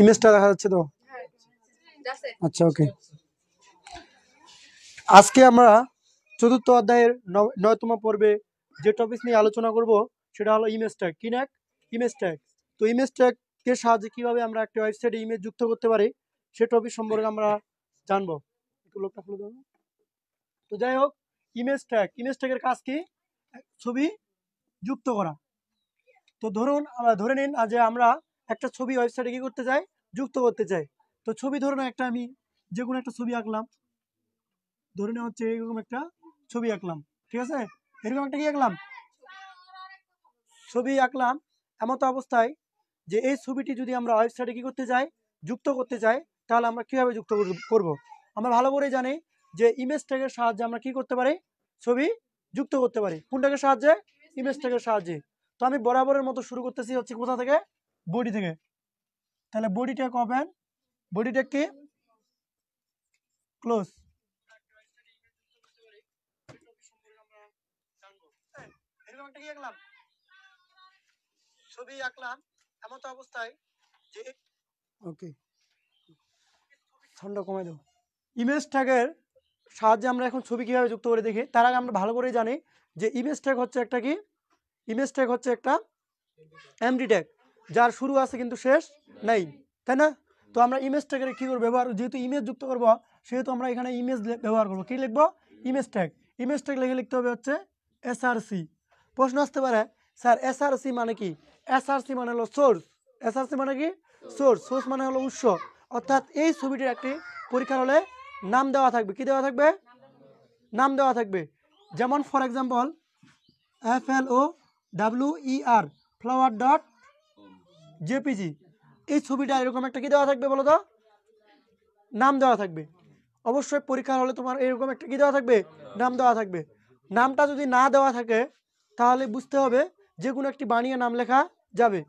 ইমেজটা দেখা যাচ্ছে তো? আচ্ছা, ওকে। আজকে আমরা চতুর্থ অধ্যায়ের 9তম পর্বে যে টপিক নিয়ে আলোচনা করব সেটা হলো ইমেজ ট্যাগ। কি না? Image tag. তো ইমেজ ট্যাগের সাহায্যে কিভাবে আমরা একটা ওয়েবসাইটে ইমেজ যুক্ত করতে পারি সে টপিক সম্পর্কে আমরা জানবো। একটু লোকটা খুলে দেবো। তো যাই হোক, ইমেজ ট্যাগের কাজ কি? ছবি যুক্ত করা। তো ধরে নিন যে আমরা একটা ছবি ওয়েবসাইটে কি করতে চাই? যুক্ত করতে চাই। তো ছবি ধরুন আমি যে কোনো একটা ছবি আঁকলাম। ধরে নেওয়া হচ্ছে এরকম একটা ছবি আঁকলাম, ঠিক আছে? এরকম একটা কি আঁকলাম? ছবি আঁকলাম। এমতো অবস্থায় যে এই ছবিটি যদি আমরা ওয়েবসাইটে কি করতে চাই? যুক্ত করতে চাই, তাহলে আমরা কিভাবে যুক্ত করব? আমরা ভালো করে জানি যে ইমেজ ট্যাগের সাহায্যে আমরা কি করতে পারি? ছবি যুক্ত করতে পারি। কোনটাকে সাহায্যে? ইমেজ ট্যাগের সাহায্যে। তো আমি বরাবরের মতো শুরু করতেছি হচ্ছে কোথা থেকে? বডি থেকে। তাহলে body tag open, body tag কি? ক্লোজ। এরকম একটা কি আঁকলাম? ছবি আঁকলাম। এমতো অবস্থায় যে ওকে, ঠান্ডা কমাই দাও। ইমেজ ট্যাগের সাহায্যে আমরা এখন ছবি কিভাবে যুক্ত করে দেখি। তার আগে আমরা ভালো করে জানি যে ইমেজ ট্যাগ হচ্ছে একটা কি? ইমেজ ট্যাগ হচ্ছে একটা এমডি ট্যাগ, যার শুরু আছে কিন্তু শেষ নেই, তাই না? তো আমরা ইমেজ ট্যাগের কি করব ব্যবহার? যেহেতু ইমেজ যুক্ত করব সেহেতু আমরা এখানে ইমেজ ব্যবহার করব। কি লিখবো? Image tag. ইমেজ ট্যাগ লিখতে হবে হচ্ছে এসআরসি। প্রশ্ন আসতে পারে, স্যার এসআরসি মানে কি? এসআরসি মানে হলো সোর্স। এসআরসি মানে কি? সোর্স। সোর্স মানে হলো উৎস। অর্থাৎ এই ছবিটির একটি পরীক্ষার হলে নাম দেওয়া থাকবে। কি দেওয়া থাকবে? নাম দেওয়া থাকবে। যেমন for example FLOWER flower dot JPG. এই ছবিটা এরকম একটা কি দেওয়া থাকবে বলো তো? নাম দেওয়া থাকবে। অবশ্যই পরীক্ষার হলে তোমার এরকম একটা কি দেওয়া থাকবে? নাম দেওয়া থাকবে। নামটা যদি না দেওয়া থাকে তাহলে বুঝতে হবে যে কোনো একটি বানিয়ে নাম লেখা যাবে।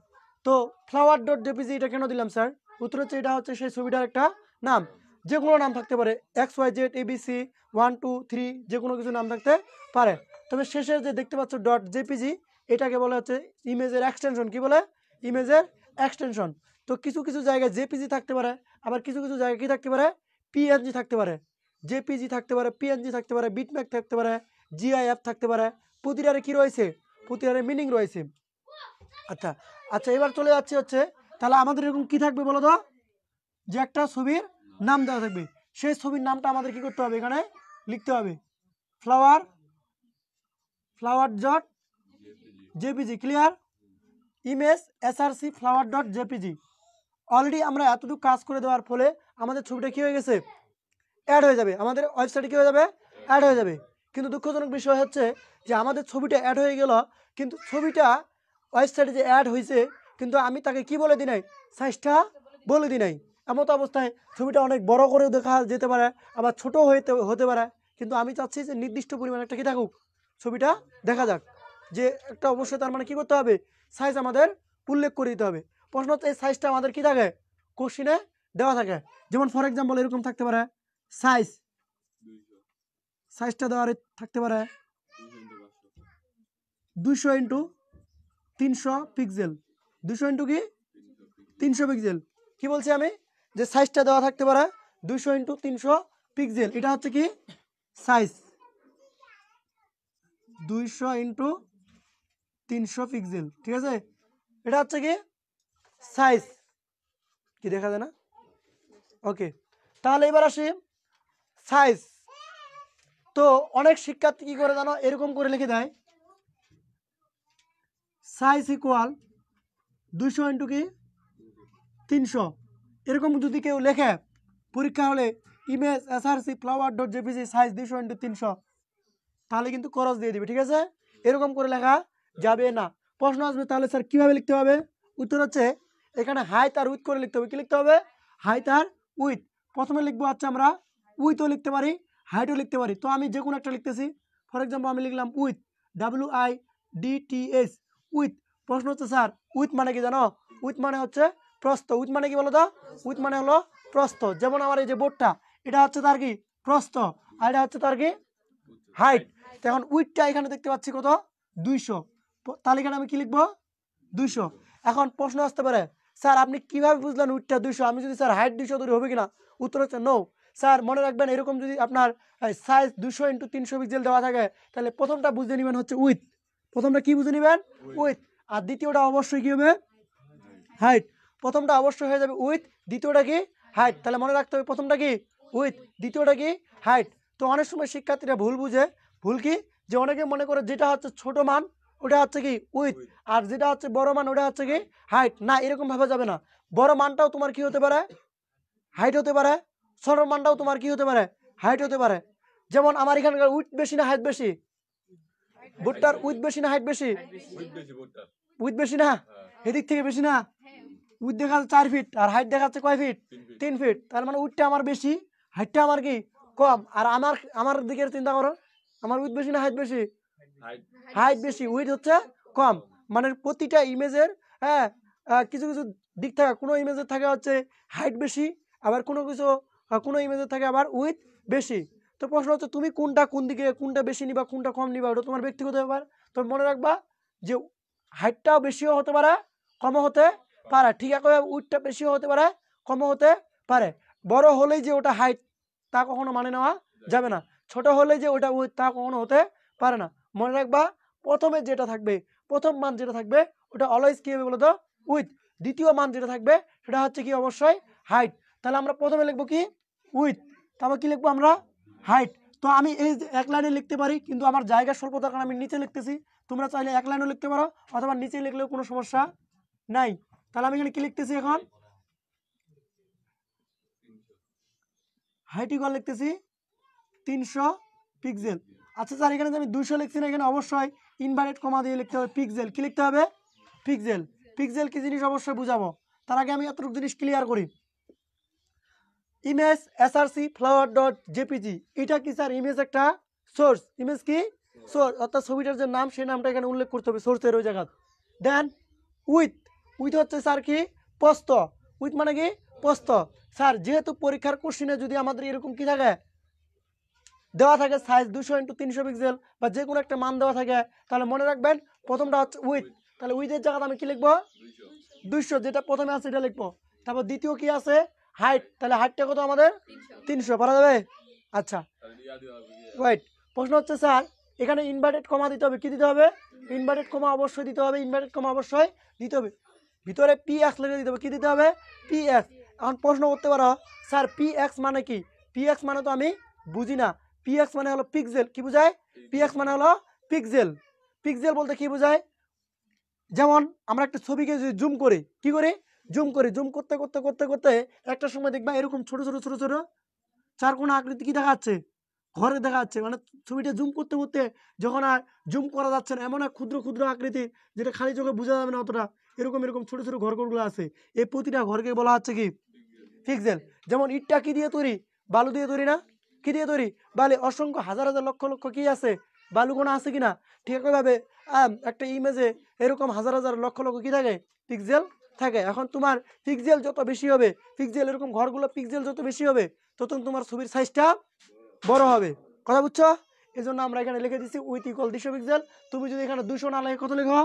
তো ফ্লাওয়ার ডট জেপিজি এটা কেন দিলাম স্যার? উত্তর হচ্ছে এটা হচ্ছে সেই ছবিটার একটা নাম। যে কোনো নাম থাকতে পারে, XYZ ABC 1 2 3 যে কোনো কিছু নাম থাকতে পারে। তবে শেষে যে দেখতে পাচ্ছ ডট জেপিজি, এটাকে বলা হচ্ছে ইমেজের এক্সটেনশন। কি বলে? ইমেজের এক্সটেনশন। তো কিছু কিছু জায়গায় জেপিজি থাকতে পারে, আবার কিছু কিছু জায়গায় কি থাকতে পারে? পিএনজি থাকতে পারে। জেপিজি থাকতে পারে, পিএনজি থাকতে পারে, বিটম্যাপ থাকতে পারে, জিআইএফ থাকতে পারে। প্রতিটারে কি রয়েছে? প্রতিটারে মিনিং রয়েছে। আচ্ছা আচ্ছা, এবার চলে যাচ্ছে হচ্ছে তাহলে আমাদের এরকম কি থাকবে বলো তো? যে একটা ছবির নাম দেওয়া থাকবে। সেই ছবির নামটা আমাদের কি করতে হবে? এখানে লিখতে হবে flower dot JPG. Clear? Image SRC flower dot JPG. Already আমরা এতটুকু কাজ করে দেওয়ার ফলে আমাদের ছবিটা কি হয়ে গেছে? অ্যাড হয়ে যাবে। আমাদের ওয়েবসাইটে কি হয়ে যাবে? অ্যাড হয়ে যাবে। কিন্তু দুঃখজনক বিষয় হচ্ছে যে আমাদের ছবিটা অ্যাড হয়ে গেল, কিন্তু ছবিটা ওয়েবসাইটে যে অ্যাড হয়েছে কিন্তু আমি তাকে কি বলে দিই নাই? সাইজটা বলে দিই নাই। এমত অবস্থায় ছবিটা অনেক বড় করেও দেখা যেতে পারে, আবার ছোট হতে পারে। কিন্তু আমি চাচ্ছি যে নির্দিষ্ট পরিমাণে একটা কি থাকুক, ছবিটা দেখা যাক। যে একটা অবশ্যই তার মানে কি করতে হবে? সাইজ আমাদের উল্লেখ করে দিতে হবে। প্রশ্ন হচ্ছে এই সাইজটা আমাদের কি থাকে? কোশ্চিনে দেওয়া থাকে। যেমন ফর এক্সাম্পল এরকম থাকতে পারে সাইজটা দেওয়া থাকতে পারে 200x300 পিক্সেল। 200 ইন্টু কি 300 পিক্সেল। কি বলছি আমি? যে সাইজটা দেওয়া থাকতে পারে 200x300 পিক্সেল। এটা হচ্ছে কি সাইজ। 200x300 পিক্সেল, ঠিক আছে? এটা হচ্ছে কি সাইজ। কি দেখা যায় না? ওকে, তাহলে এবার আসি সাইজ। তো অনেক শিক্ষার্থী কি করে জানো? এরকম করে লিখে দেয় সাইজ ইকুয়াল 200 ইন্টু কি 300। এরকম যদি কেউ লেখে পরীক্ষা হলে image SRC flower dot JPG size 200x300, তাহলে কিন্তু খরচ দিয়ে দিবে, ঠিক আছে? এরকম করে লেখা যাবে না। প্রশ্ন আসবে তাহলে স্যার কিভাবে লিখতে হবে? উত্তর হচ্ছে এখানে হাইট আর উইথ করে লিখতে হবে। কি লিখতে হবে? হাইট আর উইথ। প্রথমে লিখবো হচ্ছে আমরা উইথও লিখতে পারি, হাইটও লিখতে পারি। তো আমি যে কোনো একটা লিখতেছি। ফর এক্সাম্পল আমি লিখলাম উইথ, WIDTH, উইথ। প্রশ্ন হচ্ছে স্যার উইথ মানে কি জানো? উইথ মানে হচ্ছে প্রস্থ। উইথ মানে কি বলো তো? উইথ মানে হলো প্রস্থ। যেমন আমার এই যে বোর্ডটা, এটা হচ্ছে তার কি প্রস্থ, আর এটা হচ্ছে তার কি হাইট। এখন উইথটা এখানে দেখতে পাচ্ছি কত? 200। তাহলে এখানে আমি কি লিখবো? 200। এখন প্রশ্ন আসতে পারে স্যার আপনি কিভাবে বুঝলেন উইথটা 200? আমি যদি স্যার হাইট 200 ধরি হবে কিনা? উত্তর হচ্ছে নো। স্যার মনে রাখবেন এরকম যদি আপনার সাইজ 200 × 300 পিক্সেল দেওয়া থাকে তাহলে প্রথমটা বুঝে নেবেন হচ্ছে উইথ। প্রথমটা কি বুঝে নেবেন? উইথ। আর দ্বিতীয়টা অবশ্যই কি হবে? হাইট। প্রথমটা অবশ্যই হয়ে যাবে উইথ, দ্বিতীয়টা কি? হাইট। তাহলে মনে রাখতে হবে প্রথমটা কি? উইথ, দ্বিতীয়টা কি? হাইট। তো অনেক সময় শিক্ষার্থীরা ভুল বুঝে। ভুল কি? যে অনেকে মনে করে যেটা হচ্ছে ছোট মান ওটা হচ্ছে কি উইথ, আর যেটা হচ্ছে বড় মান ওটা হচ্ছে কি হাইট। না, এরকম ভাবে যাবে না। বড় মানটাও তোমার কি হতে পারে? হাইট হতে পারে। ছোট মানটাও তোমার কি হতে পারে? হাইট হতে পারে। যেমন আমার এখানকার উইথ বেশি না হাইট বেশি? ভুট্টার উইথ বেশি না হাইট বেশি? উইথ বেশি না? এদিক থেকে বেশি না? উইথ দেখা যাচ্ছে 4 ফিট আর হাইট দেখা যাচ্ছে কয় ফিট? 3 ফিট। তার মানে উইথটা আমার বেশি, হাইটটা আমার কি কম। আর আমার আমার দিকের চিন্তা করো, আমার উইথ বেশি না হাইট বেশি? হাইট বেশি, উইথ হচ্ছে কম। মানে প্রতিটা ইমেজের হ্যাঁ কিছু কিছু দিক থাকে, কোনো ইমেজের থাকে হচ্ছে হাইট বেশি, আবার কোনো ইমেজের থাকে আবার উইথ বেশি। তো প্রশ্ন হচ্ছে তুমি কোনটা কোন দিকে কোনটা বেশি নিবা কোনটা কম নিবা ওটা তোমার ব্যক্তিগত ব্যাপার। তো মনে রাখবা যে হাইটটাও বেশিও হতে পারে কমও হতে পারে, ঠিক একইভাবে উইথটা বেশিও হতে পারে কমও হতে পারে। বড় হলেই যে ওটা হাইট তা কখনো মানে নেওয়া যাবে না, ছোট হলেই যে ওটা উইথ তা কখনো হতে পারে না। মনে রাখবা প্রথমে যেটা থাকবে, প্রথম মান যেটা থাকবে ওটা অলওয়েজ কি হবে বলতো? উইথ। দ্বিতীয় মান যেটা থাকবে সেটা হচ্ছে কি অবশ্যই হাইট। তাহলে আমরা প্রথমে লিখবো কি? উইথ। তারপর কি লিখবো আমরা? হাইট। তো আমি এই এক লাইনে লিখতে পারি, কিন্তু আমার জায়গা স্বল্পতার কারণে আমি নিচে লিখতেছি। তোমরা চাইলে এক লাইনও লিখতে পারো অথবা নিচে লিখলেও কোনো সমস্যা নাই। তাহলে আমি এখানে কি লিখতেছি এখন? হাইট ইকুয়াল লিখতেছি 300 পিক্সেল। আচ্ছা স্যার এখানে আমি 200 লিখছি না, এখানে অবশ্যই ইনভার্টেড কমা দিয়ে লিখতে হবে পিক্সেল। কি লিখতে হবে? পিক্সেল। পিক্সেল কি জিনিস অবশ্যই বুঝাবো। তার আগে আমি এতটুকু জিনিস ক্লিয়ার করি। Image SRC flower dot JPG, এটা কি স্যার ইমেজ একটা সোর্স? ইমেজ কি সোর্স, অর্থাৎ ছবিটার যে নাম সেই নামটা এখানে উল্লেখ করতে হবে সোর্সের ওই জায়গা। দেন উইথ, উইথ হচ্ছে স্যার কি প্রস্থ। উইথ মানে কি প্রস্থ। স্যার যেহেতু পরীক্ষার কোশ্চিনে যদি আমাদের এরকম কি থাকে দেওয়া থাকে সাইজ 200 × 300 পিক্সেল বা যে কোনো একটা মান দেওয়া থাকে, তাহলে মনে রাখবেন প্রথমটা হচ্ছে উইথ। তাহলে উইথের জায়গাতে আমি কি লিখবো? 200, যেটা প্রথমে আছে এটা লিখবো। তারপর দ্বিতীয় কি আছে? হাইট। তাহলে হাইটটা কত আমাদের? 300 পারা যাবে? আচ্ছা ওয়েট, প্রশ্ন হচ্ছে স্যার এখানে ইনভার্টেড কমা দিতে হবে। কি দিতে হবে? ইনভার্টেড কমা অবশ্যই দিতে হবে। ইনভার্টেড কমা অবশ্যই দিতে হবে। ভিতরে পি এক্স লিখে দিতে হবে। কি দিতে হবে? P x. এখন প্রশ্ন করতে পারো স্যার পি এক্স মানে কি? পি এক্স মানে তো আমি বুঝি না। পি এক্স মানে হলো পিক্সেল। কি বোঝায়? পি এক্স মানে হলো পিক্সেল। পিক্সেল বলতে কি বোঝায়? যেমন আমরা একটা ছবিকে যদি জুম করি, কি করি? জুম করি। জুম করতে করতে করতে করতে একটা সময় দেখবা এরকম ছোট ছোট ছোট ছোট চার কোণা আকৃতি কি দেখা যাচ্ছে? ঘরে দেখা যাচ্ছে। মানে ছবিটা জুম করতে করতে যখন আর জুম করা যাচ্ছে না, এমন এক ক্ষুদ্র ক্ষুদ্র আকৃতি যেটা খালি চোখে বোঝা যাবে না অতটা, এরকম এরকম ছোট ছোট ঘরগুলো আছে। এই প্রতিটা ঘরকে বলা হচ্ছে কি পিক্সেল। যেমন ইটটা কি দিয়ে তৈরি? বালু দিয়ে তৈরি না? কি দিয়ে তৈরি? বালি। অসংখ্য হাজার হাজার লক্ষ লক্ষ কি আছে? বালুকণা আছে কিনা? ঠিক একইভাবে একটা ইমেজে এরকম হাজার হাজার লক্ষ লক্ষ কি থাকে? পিক্সেল থাকে। এখন তোমার পিক্সেল যত বেশি হবে, পিক্সেল এরকম ঘরগুলো পিক্সেল যত বেশি হবে তত তোমার ছবির সাইজটা বড় হবে। কথা বুঝছো? এই জন্য আমরা এখানে লিখে দিচ্ছি উইথ ইকুয়াল 200 পিক্সেল। তুমি যদি এখানে 200 না লেখে কত লেখো?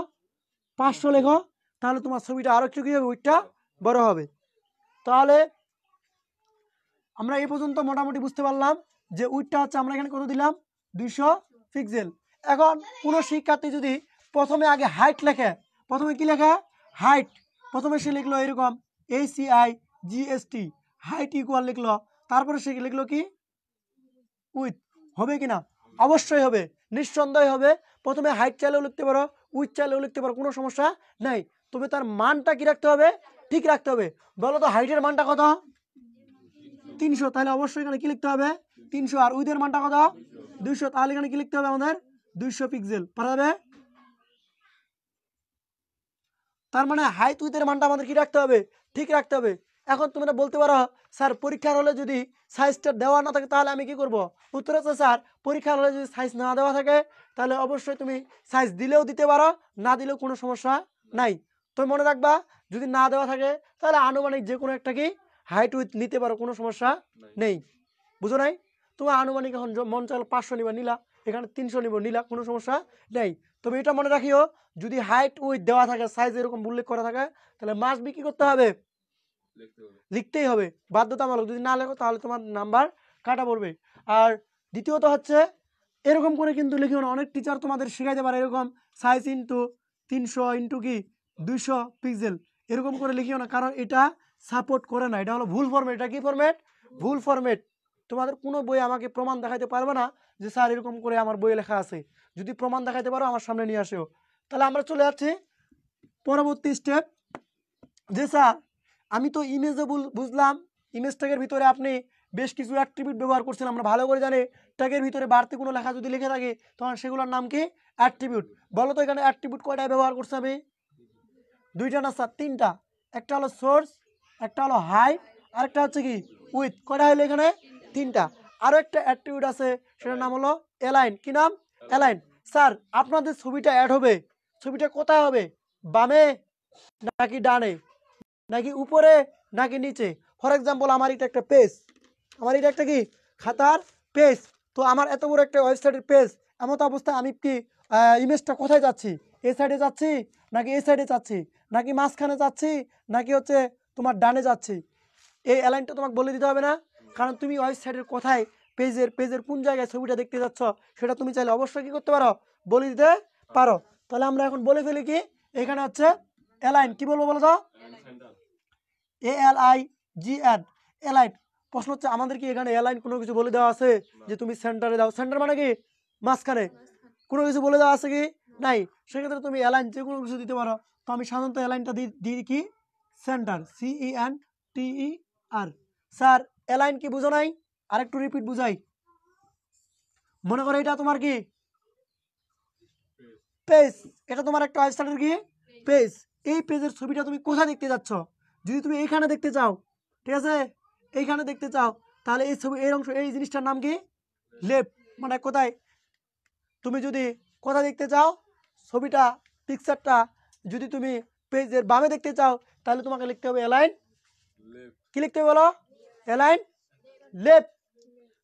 500 লেখো, তাহলে তোমার ছবিটা আরো একটু কি হবে? উইথটা বড় হবে। তাহলে আমরা এই পর্যন্ত মোটামুটি বুঝতে পারলাম যে উইথটা হচ্ছে আমরা এখানে কত দিলাম? 200 পিক্সেল। এখন কোনো শিক্ষার্থী যদি প্রথমে আগে হাইট লেখে, প্রথমে কি লেখে? হাইট। প্রথমে সে লিখলো এরকম HEIGST, হাইট ইকুয়াল লিখলো, তারপরে সে লিখলো কি উইথ। হবে কিনা? অবশ্যই হবে, নিঃসন্দেহে হবে। প্রথমে হাইট চাইলেও লিখতে পারো, উইথ চাইলেও লিখতে পারো, কোনো সমস্যা নাই। তবে তার মানটা কি রাখতে হবে? ঠিক রাখতে হবে। বলো তো হাইটের মানটা কত? 300। তাহলে অবশ্যই এখানে কি লিখতে হবে? 300। আর উইথের মানটা কত? 200। তাহলে এখানে কি লিখতে হবে আমাদের? 200 পিক্সেল। পারা যাবে? তার মানে হাইট উইথের মানটা আমাদের কি রাখতে হবে? ঠিক রাখতে হবে। এখন তোমরা বলতে পারো স্যার পরীক্ষার হলে যদি সাইজটা দেওয়া না থাকে তাহলে আমি কি করব? উত্তর হচ্ছে স্যার পরীক্ষার হলে যদি সাইজ না দেওয়া থাকে তাহলে অবশ্যই তুমি সাইজ দিলেও দিতে পারো, না দিলেও কোনো সমস্যা নাই। তুমি মনে রাখবা যদি না দেওয়া থাকে তাহলে আনুমানিক যে কোনো একটা কি হাইট উইথ নিতে পারো, কোনো সমস্যা নেই। বুঝো নাই? তোমার আনুমানিক এখন মন চাইলে 500 নিবা নিলা, এখানে 300 নিব নিলা, কোনো সমস্যা নেই। তবে এটা মনে রাখিও, যদি হাইট উইথ দেওয়া থাকে, সাইজ এরকম উল্লেখ করা থাকে, তাহলে মাস্ট বি কি করতে হবে, লিখতেই হবে বাধ্যতামূলক। যদি না লেখো তাহলে তোমার নাম্বার কাটা পড়বে। আর দ্বিতীয়ত হচ্ছে এরকম করে কিন্তু লিখিও না, অনেক টিচার তোমাদের শেখাইতে পারে এরকম সাইজ ইন্টু 300 ইন্টু কি 200 পিক্সেল, এরকম করে লিখিও না, কারণ এটা সাপোর্ট করে না, এটা হলো ভুল ফরম্যাট। এটা কি ফরম্যাট, ভুল ফরম্যাট। তোমাদের কোনো বই আমাকে প্রমাণ দেখাইতে পারবে না যে স্যার এরকম করে আমার বইয়ে লেখা আছে। যদি প্রমাণ দেখাইতে পারো আমার সামনে নিয়ে আসো। তাহলে আমরা চলে যাচ্ছি পরবর্তী স্টেপ, যে স্যার আমি তো ইমেজে বুঝলাম, ইমেজ ট্যাগের ভিতরে আপনি বেশ কিছু অ্যাট্রিবিউট ব্যবহার করছেন, আমরা ভালো করে জানি ট্যাগের ভিতরে বাড়তি কোনো লেখা যদি লিখে থাকে তখন সেগুলোর নাম কি, অ্যাট্রিবিউট। বলো তো এখানে অ্যাট্রিবিউট কয়টায় ব্যবহার করছে আমি, দুইটা না স্যার, তিনটা। একটা হলো সোর্স, একটা হলো হাইট, আর একটা হচ্ছে কি উইথ। কয়টা হলো এখানে, তিনটা। আরও একটা অ্যাট্রিবিউট আছে, সেটার নাম হলো অ্যালাইন। কি নাম, অ্যালাইন। স্যার আপনাদের ছবিটা অ্যাড হবে, ছবিটা কোথায় হবে, বামে নাকি ডানে, নাকি উপরে নাকি নিচে? ফর এক্সাম্পল আমার এটা একটা পেজ, আমার এটা একটা কি খাতার পেজ, তো আমার এত বড় একটা ওয়েবসাইটের পেজ, এমন অবস্থায় আমি কি ইমেজটা কোথায় যাচ্ছি, এই সাইডে যাচ্ছি নাকি এই সাইডে যাচ্ছি, নাকি মাঝখানে যাচ্ছি নাকি হচ্ছে তোমার ডানে যাচ্ছি, এই অ্যালাইনটা তোমাকে বলে দিতে হবে না? কারণ তুমি ওয়েবসাইটের কোথায় পেজের কোন জায়গায় ছবিটা দেখতে যাচ্ছ সেটা তুমি চাইলে অবশ্যই কি করতে পারো, বলে দিতে পারো। তাহলে আমরা এখন বলে ফেলি কি, এখানে হচ্ছে অ্যালাইন, কি বলবো বলো তো, ALIGN, অ্যালাইন। প্রশ্ন হচ্ছে আমাদের কি এখানে অ্যালাইন কোনো কিছু বলে দেওয়া আছে যে তুমি সেন্টারে দাও, সেন্টার মানে কি মাঝখানে, কোনো কিছু বলে দেওয়া আছে কি, নাই। সেক্ষেত্রে তুমি অ্যালাইন যে কোনো কিছু দিতে পারো। তো আমি সাধারণত অ্যালাইনটা দিই কি সেন্টার, CENTER। স্যার অ্যালাইন কি বুঝো নাই, আরেকটু রিপিট বুঝাই। মনে করো এটা তোমার কি পেজ, এটা তোমার একটা ওয়েবসাইটের কি পেজ, এই পেজের ছবিটা তুমি কোথায় দেখতে যাচ্ছ, যদি তুমি এইখানে দেখতে চাও, ঠিক আছে, এইখানে দেখতে চাও, তাহলে এই ছবি এই অংশ এই জিনিসটার নাম কি, লেফট, মানে কোথায়, তুমি যদি কোথায় দেখতে চাও ছবিটা পিকচারটা, যদি তুমি পেজের বামে দেখতে চাও তাহলে তোমাকে লিখতে হবে অ্যালাইন, কি লিখতে হবে বলো, অ্যালাইন লেফট।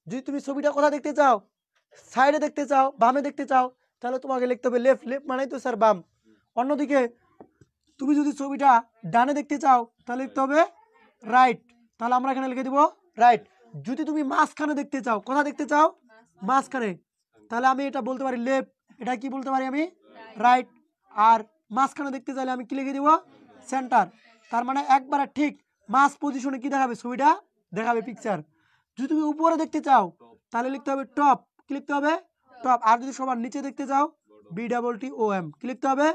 যদি তুমি ছবিটা কোথায় দেখতে চাও, সাইডে দেখতে চাও, বামে দেখতে চাও, তাহলে তোমাকে লিখতে হবে লেফট, লেফট মানে তো স্যার বাম। অন্যদিকে তুমি যদি ছবিটা ডানে দেখতে চাও তাহলে লিখতে হবে রাইট, তাহলে আমরা এখানে লিখে দিব রাইট। যদি তুমি মাঝখানে দেখতে চাও, কোথায় দেখতে চাও, মাঝখানে, তাহলে আমি এটা বলতে পারি লেফট, এটা কি বলতে পারি আমি, রাইট। আর মাঝখানে দেখতে চাইলে আমি কি লিখে দিব, সেন্টার। তার মানে একবারে ঠিক মাঝ পজিশনে কি দেখাবে, ছবিটা দেখাবে পিকচার। যদি তুমি উপরে দেখতে চাও তাহলে লিখতে হবে টপ, কি লিখতে হবে, টপ। আর যদি সবার নিচে দেখতে চাও, BOTOM, কি লিখতে হবে,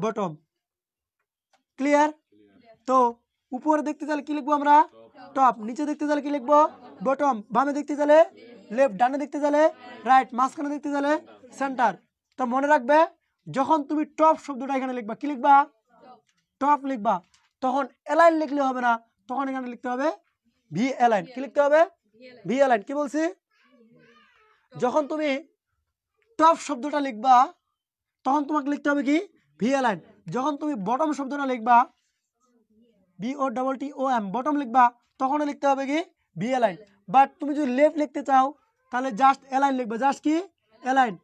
বটম। ক্লিয়ার? তো উপরে দেখতে চাইলে কি লিখবো আমরা, টপ। নিচে দেখতে চাইলে কি লিখবো, বটম। বামে দেখতে চাইলে লেফট, ডানে দেখতে চাইলে রাইট, মাঝখানে দেখতে চাইলে সেন্টার। তো মনে রাখবে যখন তুমি টপ শব্দটা এখানে লিখবা, কি লিখবা, টপ লিখবা, তখন অ্যালাইন লিখলে হবে না, তখন এখানে লিখতে হবে ভি অ্যালাইন। কি লিখতে হবে, ভি অ্যালাইন। কি বলছি, যখন তুমি টপ শব্দটা লিখবা তখন তোমাকে লিখতে হবে কি, ভি অ্যালাইন। যখন তুমি বটম শব্দটা লিখবা, BOTOM, বটম লিখবা, তখন লিখতে হবে কি, ভি অ্যালাইন। বাট তুমি যদি লেফট লিখতে চাও তাহলে জাস্ট অ্যালাইন লিখবে, জাস্ট কি অ্যালাইন।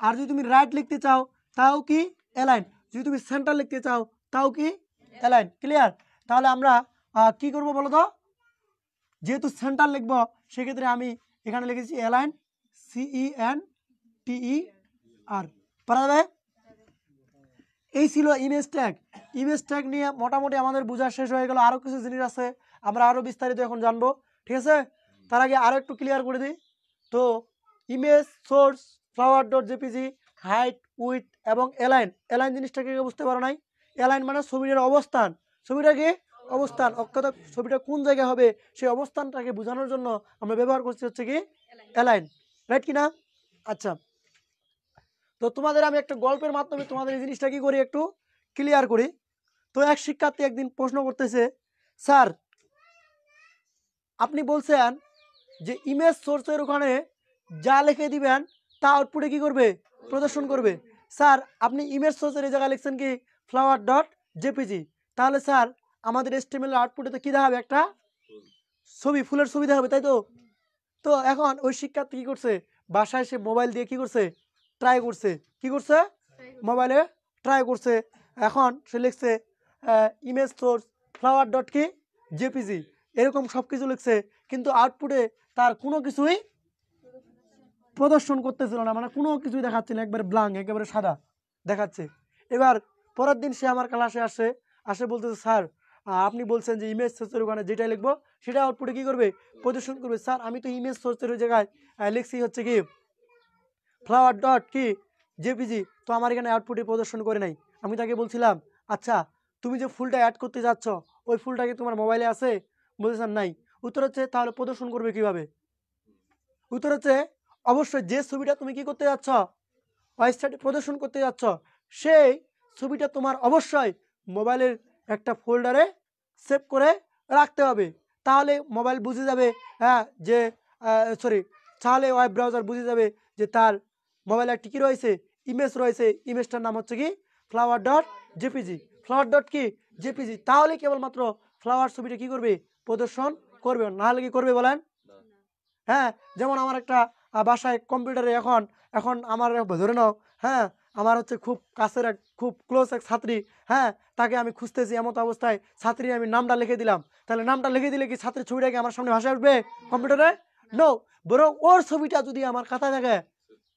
আর যদি তুমি রাইট লিখতে চাও তাও কি অ্যালাইন, যদি তুমি সেন্টার লিখতে চাও তাও কি অ্যালাইন। ক্লিয়ার? তাহলে আমরা কি করব বলো তো, যেহেতু সেন্টার লিখবো সেক্ষেত্রে আমি এখানে লিখেছি অ্যালাইন, CENTER। পারা যাবে? এই ছিল ইমেজ ট্যাগ। ইমেজ ট্যাগ নিয়ে মোটামুটি আমাদের বোঝা শেষ হয়ে গেল। আরও কিছু জিনিস আছে, আমরা আরও বিস্তারিত এখন জানবো, ঠিক আছে? তার আগে আরও একটু ক্লিয়ার করে দিই। তো image, source, flower.jpg, height, with এবং অ্যালাইন। অ্যালাইন জিনিসটাকে বুঝতে পারো নাই? অ্যালাইন মানে ছবিটার অবস্থান, ছবিটা কি অবস্থান, অর্থাৎ ছবিটা কোন জায়গায় হবে সেই অবস্থানটাকে বোঝানোর জন্য আমরা ব্যবহার করছি হচ্ছে কি অ্যালাইন, রাইট কিনা? আচ্ছা, তো তোমাদের আমি একটা গল্পের মাধ্যমে তোমাদের এই জিনিসটা কি করি একটু ক্লিয়ার করি। তো এক শিক্ষার্থী একদিন প্রশ্ন করতেছে, স্যার আপনি বলছেন যে ইমেজ সোর্সের ওখানে যা লিখে দিবেন তা আউটপুটে কি করবে, প্রদর্শন করবে। স্যার আপনি ইমেজ সোর্সের এই জায়গায় লিখছেন কি flower.jpg, তাহলে স্যার আমাদের HTML আউটপুটে তো কি দেখাবে, একটা ছবি, ফুলের ছবি দেখাবে, তাই তো? তো এখন ওই শিক্ষার্থী কি করছে, বাসায় সে মোবাইল দিয়ে কি করছে, ট্রাই করছে, কি করছে, মোবাইলে ট্রাই করছে, এখন সে লিখছে ইমেজ সোর্স ফ্লাওয়ার ডট কি জেপিজি, এরকম সব কিছু লিখছে, কিন্তু আউটপুটে তার কোনো কিছুই প্রদর্শন করতেছিল না, মানে কোনো কিছুই দেখাচ্ছে না, একবারে ব্ল্যাঙ্ক, একেবারে সাদা দেখাচ্ছে। এবার পরের দিন সে আমার ক্লাসে আসে বলতেছে, স্যার আপনি বলছেন যে ইমেজ সোর্সের ওখানে যেটা লিখবো সেটা আউটপুটে কি করবে, প্রদর্শন করবে। স্যার আমি তো ইমেজ সোর্সের ওই জায়গায় লিখছি হচ্ছে কি ফ্লাওয়ার ডট কি জেপিজি, তো আমার এখানে আউটপুটে প্রদর্শন করে নাই। আমি তাকে বলছিলাম, আচ্ছা তুমি যে ফুলটা অ্যাড করতে যাচ্ছ ওই ফুলটা কি তোমার মোবাইলে আছে? বলতেছেন নাই। উত্তর হচ্ছে তাহলে প্রদর্শন করবে কিভাবে? উত্তর হচ্ছে অবশ্যই যে ছবিটা তুমি কি করতে যাচ্ছ, ওয়েবসাইটে প্রদর্শন করতে যাচ্ছ, সেই ছবিটা তোমার অবশ্যই মোবাইলের একটা ফোল্ডারে সেভ করে রাখতে হবে। তাহলে মোবাইল বুঝে যাবে, হ্যাঁ যে তাহলে ওয়েব ব্রাউজার বুঝে যাবে যে তার মোবাইলে একটি কী রয়েছে, ইমেজ রয়েছে, ইমেজটার নাম হচ্ছে কি flower dot JPG, flower dot কি জেপিজি। তাহলে কেবলমাত্র ফ্লাওয়ার ছবিটা কি করবে, প্রদর্শন করবে, নাহলে কি করবে বলেন? হ্যাঁ, যেমন আমার একটা বাসায় কম্পিউটারে এখন আমার ধরে নাও, হ্যাঁ আমার হচ্ছে খুব কাছের এক খুব ক্লোজ এক ছাত্রী, হ্যাঁ তাকে আমি খুঁজতেছি, এমত অবস্থায় ছাত্রী আমি নামটা লিখে দিলাম, তাহলে নামটা লিখে দিলে কি ছাত্রীর ছবিটা কি আমার সামনে ভাসে আসবে কম্পিউটারে? নো, বরং ওর ছবিটা যদি আমার খাতায় থাকে,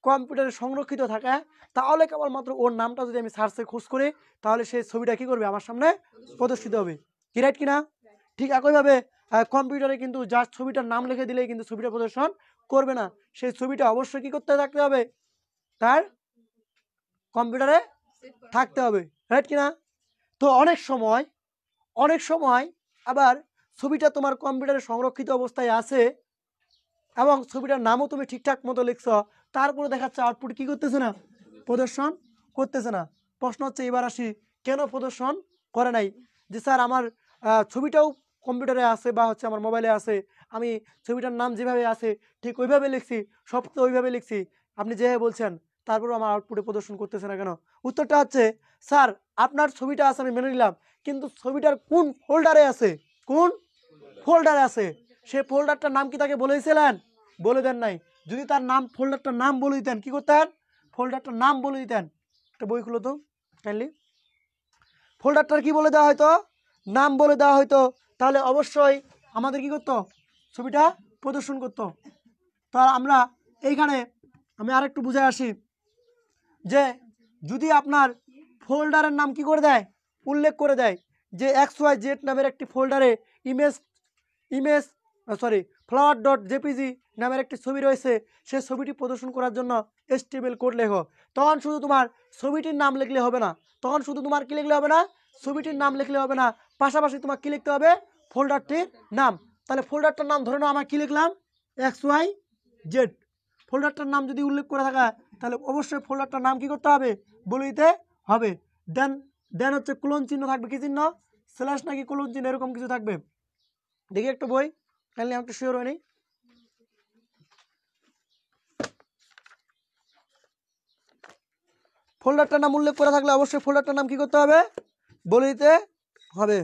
কম্পিউটারে সংরক্ষিত থাকে, তাহলে কেবলমাত্র ওর নামটা যদি আমি সার্চে খোঁজ করি, তাহলে সেই ছবিটা কি করবে, আমার সামনে প্রদর্শিত হবে। কি রাইট কিনা? ঠিক একইভাবে কম্পিউটারে কিন্তু যার ছবিটার নাম লিখে দিলেই কিন্তু ছবিটা প্রদর্শন করবে না, সেই ছবিটা অবশ্যই কি করতে থাকতে হবে, তার কম্পিউটারে থাকতে হবে। রাইট কিনা? তো অনেক সময় আবার ছবিটা তোমার কম্পিউটারে সংরক্ষিত অবস্থায় আছে এবং ছবিটার নামও তুমি ঠিকঠাক মতো লিখছ, তারপরে দেখাচ্ছে আউটপুট কি করতেছে না, প্রদর্শন করতেছে না। প্রশ্ন হচ্ছে এবার আসি, কেন প্রদর্শন করে নাই? যে স্যার আমার ছবিটাও কম্পিউটারে আছে বা হচ্ছে আমার মোবাইলে আছে, আমি ছবিটার নাম যেভাবে আছে ঠিক ওইভাবে লিখছি, সব তো ওইভাবে লিখছি, আপনি যেভাবে বলছেন, তারপরেও আমার আউটপুটে প্রদর্শন করতেছে না কেন? উত্তরটা হচ্ছে, স্যার আপনার ছবিটা আছে আমি মেনে নিলাম, কিন্তু ছবিটার কোন ফোল্ডারে আছে, কোন ফোল্ডারে আছে, সেই ফোল্ডারটার নাম কি তাকে বলেছিলেন? বলে দেন নাই। যদি তার নাম ফোল্ডারটার নাম বলে দিতেন, কি করতেন, ফোল্ডারটার নাম বলে দিতেন। একটা বই খুলো তো কাইন্ডলি, ফোল্ডারটার কি বলে দেওয়া হয়তো, নাম বলে দেওয়া হয়তো, তাহলে অবশ্যই আমাদের কি করতো, ছবিটা প্রদর্শন করতো। তো আমরা এইখানে আমি আরেকটু বুঝে আসি যে যদি আপনার ফোল্ডারের নাম কি করে দেয়, উল্লেখ করে দেয় যে XYZ নামের একটি ফোল্ডারে image image flower dot JPG নামের একটি ছবি রয়েছে, সেই ছবিটি প্রদর্শন করার জন্য HTML কোড লেখো, তখন শুধু তোমার ছবিটির নাম লিখলে হবে না, তখন শুধু তোমার কি লিখলে হবে না, ছবিটির নাম লিখলে হবে না, পাশাপাশি তোমার কি লিখতে হবে, ফোল্ডারটির নাম। তাহলে ফোল্ডারটার নাম ধরে নাও আমার কি লিখলাম, XYZ, ফোল্ডারটার নাম যদি উল্লেখ করে থাকা, তাহলে অবশ্যই ফোল্ডারটার নাম কি করতে হবে, বলে দিতে হবে। দেন দেন হচ্ছে কোলন চিহ্ন থাকবে, কি চিহ্ন, স্ল্যাশ নাকি কোলন চিহ্ন এরকম কিছু থাকবে। দেখি একটা বই তাহলে আমি একটু শিওর হয়নি। ফোল্ডারটার নাম উল্লেখ করা থাকলে অবশ্যই ফোল্ডারটার নাম কি করতে হবে, বলে দিতে হবে।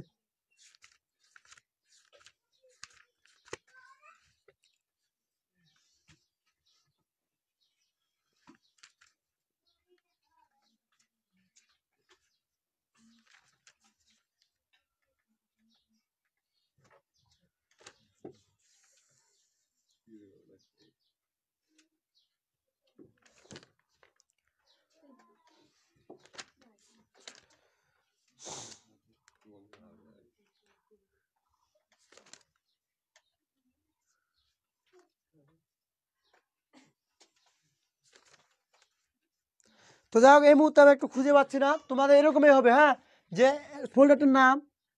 তো যাই হোক, এই মুহূর্তে আমি একটু খুঁজে পাচ্ছি না, তোমাদের এরকমই হবে, হ্যাঁ যে ফোল্ডারটার নাম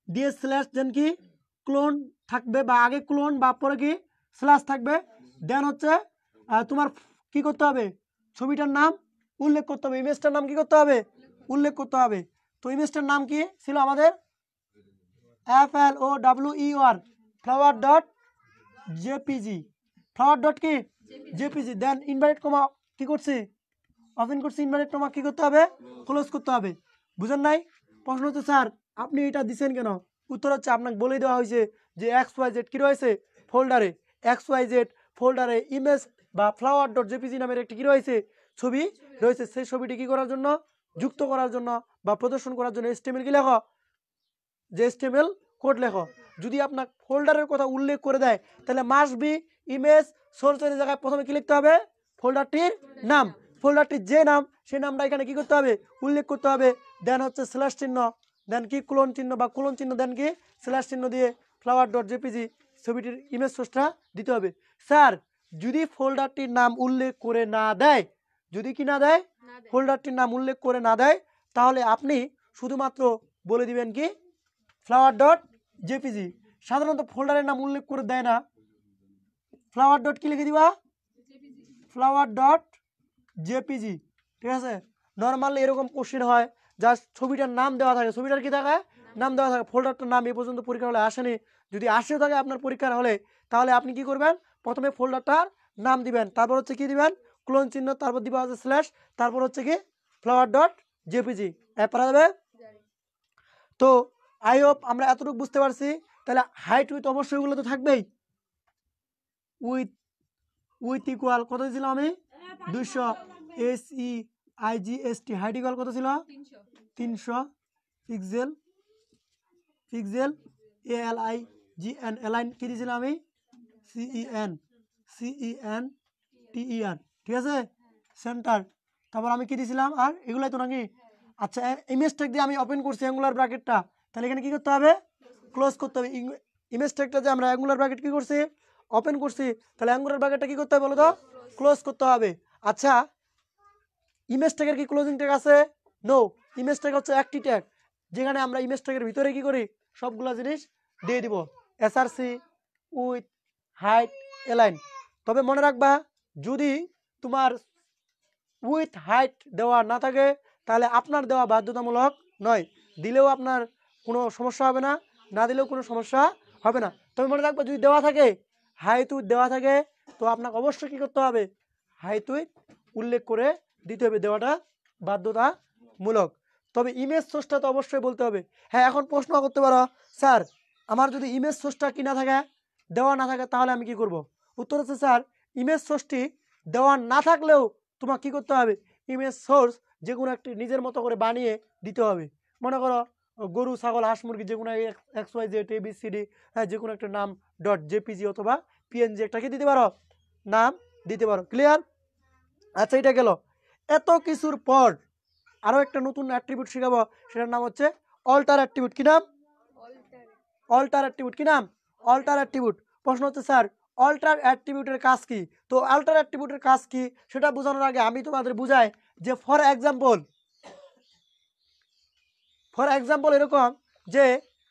দিয়ে স্ল্যাশ দেন কি ক্লোন থাকবে, বা আগে ক্লোন বা পরে কি স্ল্যাশ থাকবে, দেন হচ্ছে তোমার কি করতে হবে, ছবিটার নাম উল্লেখ করতে হবে, ইমেজটার নাম কি করতে হবে, উল্লেখ করতে হবে। তো ইমেজটার নাম কি ছিল আমাদের, FLOWER flower dot JPG, flower dot কি জেপিজি, দেন ইনভাইট কমা কি করছি, ওপেন করছি, ইনভাইট কমা কি করতে হবে, ক্লোজ করতে হবে। বুঝেন নাই? প্রশ্ন হচ্ছে স্যার আপনি এটা দিচ্ছেন কেন? উত্তর হচ্ছে আপনাকে বলেই দেওয়া হয়েছে যে XYZ কি রয়েছে ফোল্ডারে, XYZ ফোল্ডারে ইমেজ বা ফ্লাওয়ার ডট জেপিজি নামের একটি কি রয়েছে, ছবি রয়েছে, সেই ছবিটি কি করার জন্য, যুক্ত করার জন্য বা প্রদর্শন করার জন্য HTML কি লেখো, যে HTML কোড লেখো। যদি আপনার ফোল্ডারের কথা উল্লেখ করে দেয় তাহলে মাস্ট বি ইমেজ সোর্সের জায়গায় প্রথমে কি লিখতে হবে, ফোল্ডারটির নাম, ফোল্ডারটির যে নাম সেই নামটা এখানে কি করতে হবে, উল্লেখ করতে হবে। দেন হচ্ছে স্ল্যাশ চিহ্ন, দেন কি কোলন চিহ্ন বা কোলন চিহ্ন, দেন কি স্ল্যাশ চিহ্ন দিয়ে flower.jpg ছবিটির ইমেজ সোর্সটা দিতে হবে। স্যার যদি ফোল্ডারটির নাম উল্লেখ করে না দেয়, যদি কি না দেয়, ফোল্ডারটির নাম উল্লেখ করে না দেয়, তাহলে আপনি শুধুমাত্র বলে দিবেন কি flower.jpg। সাধারণত ফোল্ডারের নাম উল্লেখ করে দেয় না, ফ্লাওয়ার ডট কি লিখে দিবা, flower.jpg, ঠিক আছে। নর্মালি এরকম কোশ্চেন হয় জাস্ট ছবিটার নাম দেওয়া থাকে, ছবিটার কি থাকে, নাম দেওয়া থাকে, ফোল্ডারটার নাম এ পর্যন্ত পরীক্ষার হলে আসেনি। যদি আসেও থাকে আপনার পরীক্ষার হলে, তাহলে আপনি কি করবেন, প্রথমে ফোল্ডারটার নাম দিবেন, তারপর হচ্ছে কি দিবেন, ক্লোন চিহ্ন, তারপর দিবা হচ্ছে স্ল্যাশ, তারপর হচ্ছে কি flower.jpg, পারা যাবে। তো আই হোপ আমরা এতটুকু বুঝতে পারছি। তাহলে হাইট উইথ অবশ্যই ওগুলো তো থাকবেই। উইথ উইথ ইকুয়াল কত ছিল আমি 200, SEIGST, হাইট ইকুয়াল কত ছিল 300 পিক্সেল, পিক্সেল ALIGN, অ্যালাইন কি দিয়েছিলাম আমি CENTER, ঠিক আছে, সেন্টার। তারপর আমি কি দিয়েছিলাম, আর এগুলাই তো নাকি। আচ্ছা ইমেজ ট্যাগ দিয়ে আমি ওপেন করছি অ্যাঙ্গুলার ব্র্যাকেটটা, তাহলে এখানে কি করতে হবে, ক্লোজ করতে হবে। ইমেজ ট্যাগটা যে আমরা অ্যাঙ্গুলার ব্র্যাকেট কি করছি, ওপেন করছি, তাহলে অ্যাঙ্গুলার ব্র্যাকেটটা কি করতে হবে বলো তো, ক্লোজ করতে হবে। আচ্ছা ইমেজ ট্যাগের কি ক্লোজিং ট্যাগ আছে, নো, ইমেজ ট্যাগ হচ্ছে একটি ট্যাগ, যেখানে আমরা ইমেজ ট্যাগের ভিতরে কি করি, সবগুলা জিনিস দিয়ে দিব, SRC উইথ হাইট অ্যালাইন। তবে মনে রাখবা যদি তোমার উইথ হাইট দেওয়া না থাকে তাহলে আপনার দেওয়া বাধ্যতামূলক নয়, দিলেও আপনার কোনো সমস্যা হবে না, না দিলেও কোনো সমস্যা হবে না। তবে মনে রাখবা যদি দেওয়া থাকে, হাইট উইথ দেওয়া থাকে, তো আপনাকে অবশ্যই কী করতে হবে, হাইট উইথ উল্লেখ করে দিতে হবে, দেওয়াটা বাধ্যতামূলক। তবে ইমেজ সোর্সটা তো অবশ্যই বলতে হবে। হ্যাঁ এখন প্রশ্ন করতে পারো স্যার আমার যদি ইমেজ সোর্সটা কি না থাকে, দেওয়া না থাকে, তাহলে আমি কি করব। উত্তর হচ্ছে স্যার ইমেজ সোর্সটি দেওয়া না থাকলেও তোমাকে কি করতে হবে, ইমেজ সোর্স যে কোনো একটি নিজের মতো করে বানিয়ে দিতে হবে। মনে করো গরু ছাগল হাঁস মুরগি যে কোনো XYZ ABCD, হ্যাঁ যে কোনো একটা নাম .jpg অথবা PNG একটা কি দিতে পারো, নাম দিতে পারো। ক্লিয়ার? আচ্ছা এটা গেল। এত কিছুর পর আরও একটা নতুন অ্যাট্রিবিউট শেখাবো, সেটার নাম হচ্ছে অল্টার অ্যাট্রিবিউট। কি নাম, অল্টার অ্যাট্রিবিউট। কি নাম, অল্টার অ্যাট্রিবিউট। প্রশ্ন হচ্ছে স্যার অল্টার অ্যাট্রিবিউটের কাজ কি। তো অল্টার অ্যাট্রিবিউটের কাজ কি সেটা বোঝানোর আগে আমি তোমাদের বুঝাই যে ফর এক্সাম্পল এরকম যে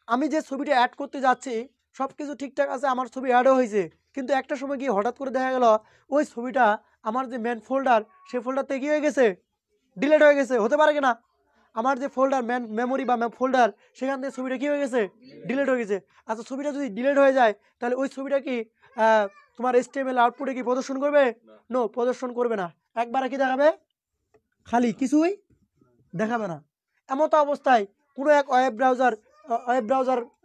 আমি যে ছবিটা অ্যাড করতে যাচ্ছি সব কিছু ঠিকঠাক আছে, আমার ছবি অ্যাডও হয়েছে, কিন্তু একটা সময় গিয়ে হঠাৎ করে দেখা গেল ওই ছবিটা আমার যে মেন ফোল্ডার সেই ফোল্ডার থেকে কী হয়ে গেছে, ডিলিট হয়ে গেছে। হতে পারে কিনা, আমার যে ফোল্ডার মেমোরি বা ফোল্ডার সেখান থেকে ছবিটা কী হয়ে গেছে, ডিলিট হয়ে গেছে। আচ্ছা ছবিটা যদি ডিলিট হয়ে যায় তাহলে ওই ছবিটা কি তোমার HTML আউটপুটে কি প্রদর্শন করবে, নো প্রদর্শন করবে না, একবারে কি দেখাবে, খালি, কিছুই দেখাবে না। এমতো অবস্থায় কোনো এক ওয়েব ব্রাউজার,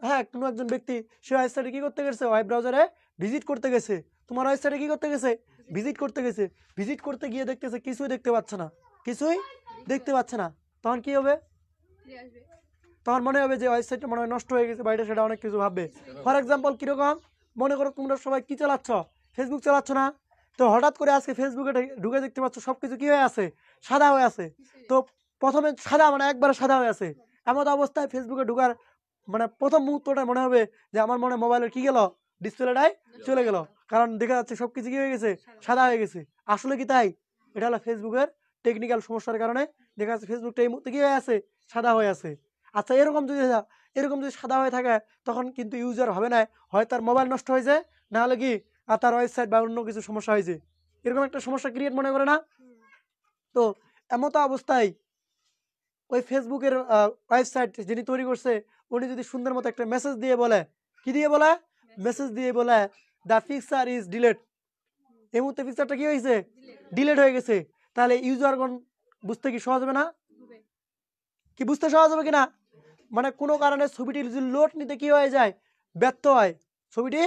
হ্যাঁ কোনো একজন ব্যক্তি সে ওয়েবসাইটে কী করতে গেছে, ওয়েব ব্রাউজারে ভিজিট করতে গেছে, তোমার ওয়েবসাইটে কী করতে গেছে, ভিজিট করতে গেছে। ভিজিট করতে গিয়ে দেখতেছে কিছুই দেখতে পাচ্ছে না, কিছুই দেখতে পাচ্ছে না। তখন কি হবে, তখন মনে হবে যে ওয়েবসাইটটা মনে হয় নষ্ট হয়ে গেছে, বাইরে সেটা অনেক কিছু ভাববে। ফর এক্সাম্পল কীরকম, মনে করো তোমরা সবাই কী চালাচ্ছ, ফেসবুক চালাচ্ছ না, তো হঠাৎ করে আজকে ফেসবুকে ঢুকে দেখতে পাচ্ছ সব কিছু কী হয়ে আছে, সাদা হয়ে আছে। তো প্রথমে সাদা মানে একবারে সাদা হয়ে আছে, এমন অবস্থায় ফেসবুকে ঢোকার মানে প্রথম মুহূর্তটা মনে হবে যে আমার মনে মোবাইলের কি গেল, ডিসপ্লেটাই চলে গেল, কারণ দেখা যাচ্ছে সব কিছু কী হয়ে গেছে, সাদা হয়ে গেছে। আসলে কি তাই, এটা হলো ফেসবুকের টেকনিক্যাল সমস্যার কারণে দেখা যাচ্ছে ফেসবুকটা এই মুহূর্তে কী হয়ে আছে, সাদা হয়ে আছে। আচ্ছা এরকম যদি সাদা হয়ে থাকে তখন কিন্তু ইউজার হবে না, হয় তার মোবাইল নষ্ট হয়েছে, না হলে কি আর তার ওয়েবসাইট বা অন্য কিছু সমস্যা হয়েছে, এরকম একটা সমস্যা ক্রিয়েট মনে করে না। তো এমতো অবস্থায় ওই ফেসবুকের ওয়েবসাইট যিনি তৈরি করছে উনি যদি সুন্দর মতো একটা মেসেজ দিয়ে বলে, কি দিয়ে বলে, মেসেজ দিয়ে বলে দ্য পিকচার ইজ ডিলেট, এই মুহূর্তে পিকচারটা কি হয়েছে, ডিলেট হয়ে গেছে, তাহলে ইউজারগণ বুঝতে কি সহজ হবে না, কি বুঝতে সহজ হবে কিনা। মানে কোনো কারণে ছবিটি যদি লোড নিতে কি হয়ে যায়, ব্যর্থ হয়, ছবিটি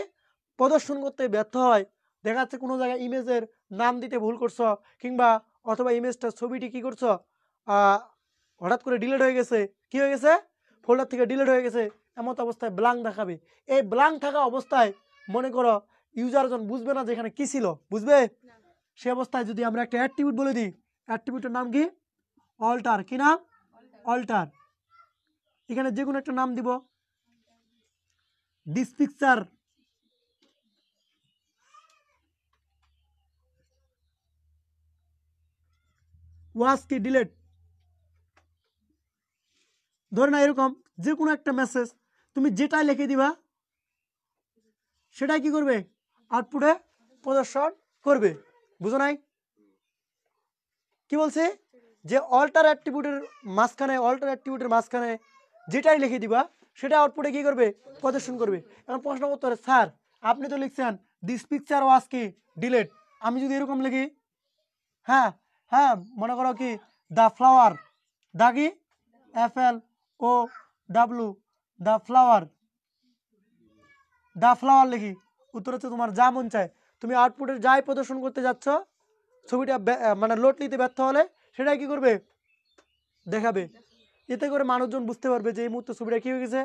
প্রদর্শন করতে ব্যর্থ হয়, দেখা যাচ্ছে কোনো জায়গায় ইমেজের নাম দিতে ভুল করছো, কিংবা অথবা ইমেজটা ছবিটি কি করছো হঠাৎ করে ডিলিট হয়ে গেছে, কি হয়ে গেছে, ফোল্ডার থেকে ডিলিট হয়ে গেছে, এমন অবস্থায় ব্ল্যাঙ্ক দেখাবে। এই ব্ল্যাঙ্ক থাকা অবস্থায় মনে করো ইউজারজন বুঝবে না যে এখানে কি ছিল, বুঝবে? সে অবস্থায় যদি আমরা একটা অ্যাট্রিবিউট বলে দিই, অ্যাট্রিবিউটের নাম কি, অল্টার। কি নাম, অল্টার। এখানে যে কোনো একটা নাম দিব, দিস পিকচার ওয়াজ কি ডিলেট, ধরে না এরকম যে কোনো একটা মেসেজ তুমি যেটাই লিখে দিবা সেটাই কি করবে, আউটপুটে প্রদর্শন করবে। বুঝো নাই কি বলছে, যে অল্টার অ্যাট্রিবিউটের মাঝখানে যেটাই লিখে দিবা সেটা আউটপুটে কি করবে, প্রদর্শন করবে। এখন প্রশ্ন করতে পারে, স্যার আপনি তো লিখছেন দিস পিকচার ওয়াজ কি ডিলেট, আমি যদি এরকম লিখি, হ্যাঁ হ্যাঁ মনে করো কি দ্য ফ্লাওয়ার, দা কি FLOW, the flower, the flower লিখি, উত্তর হচ্ছে তোমার যা মন চায়। তুমি আউটপুটের যাই প্রদর্শন করতে যাচ্ছ, ছবিটা মানে লোড নিতে ব্যর্থ হলে সেটাই কি করবে, দেখাবে। এতে করে মানুষজন বুঝতে পারবে যে এই মুহূর্তে ছবিটা কি হয়ে গেছে,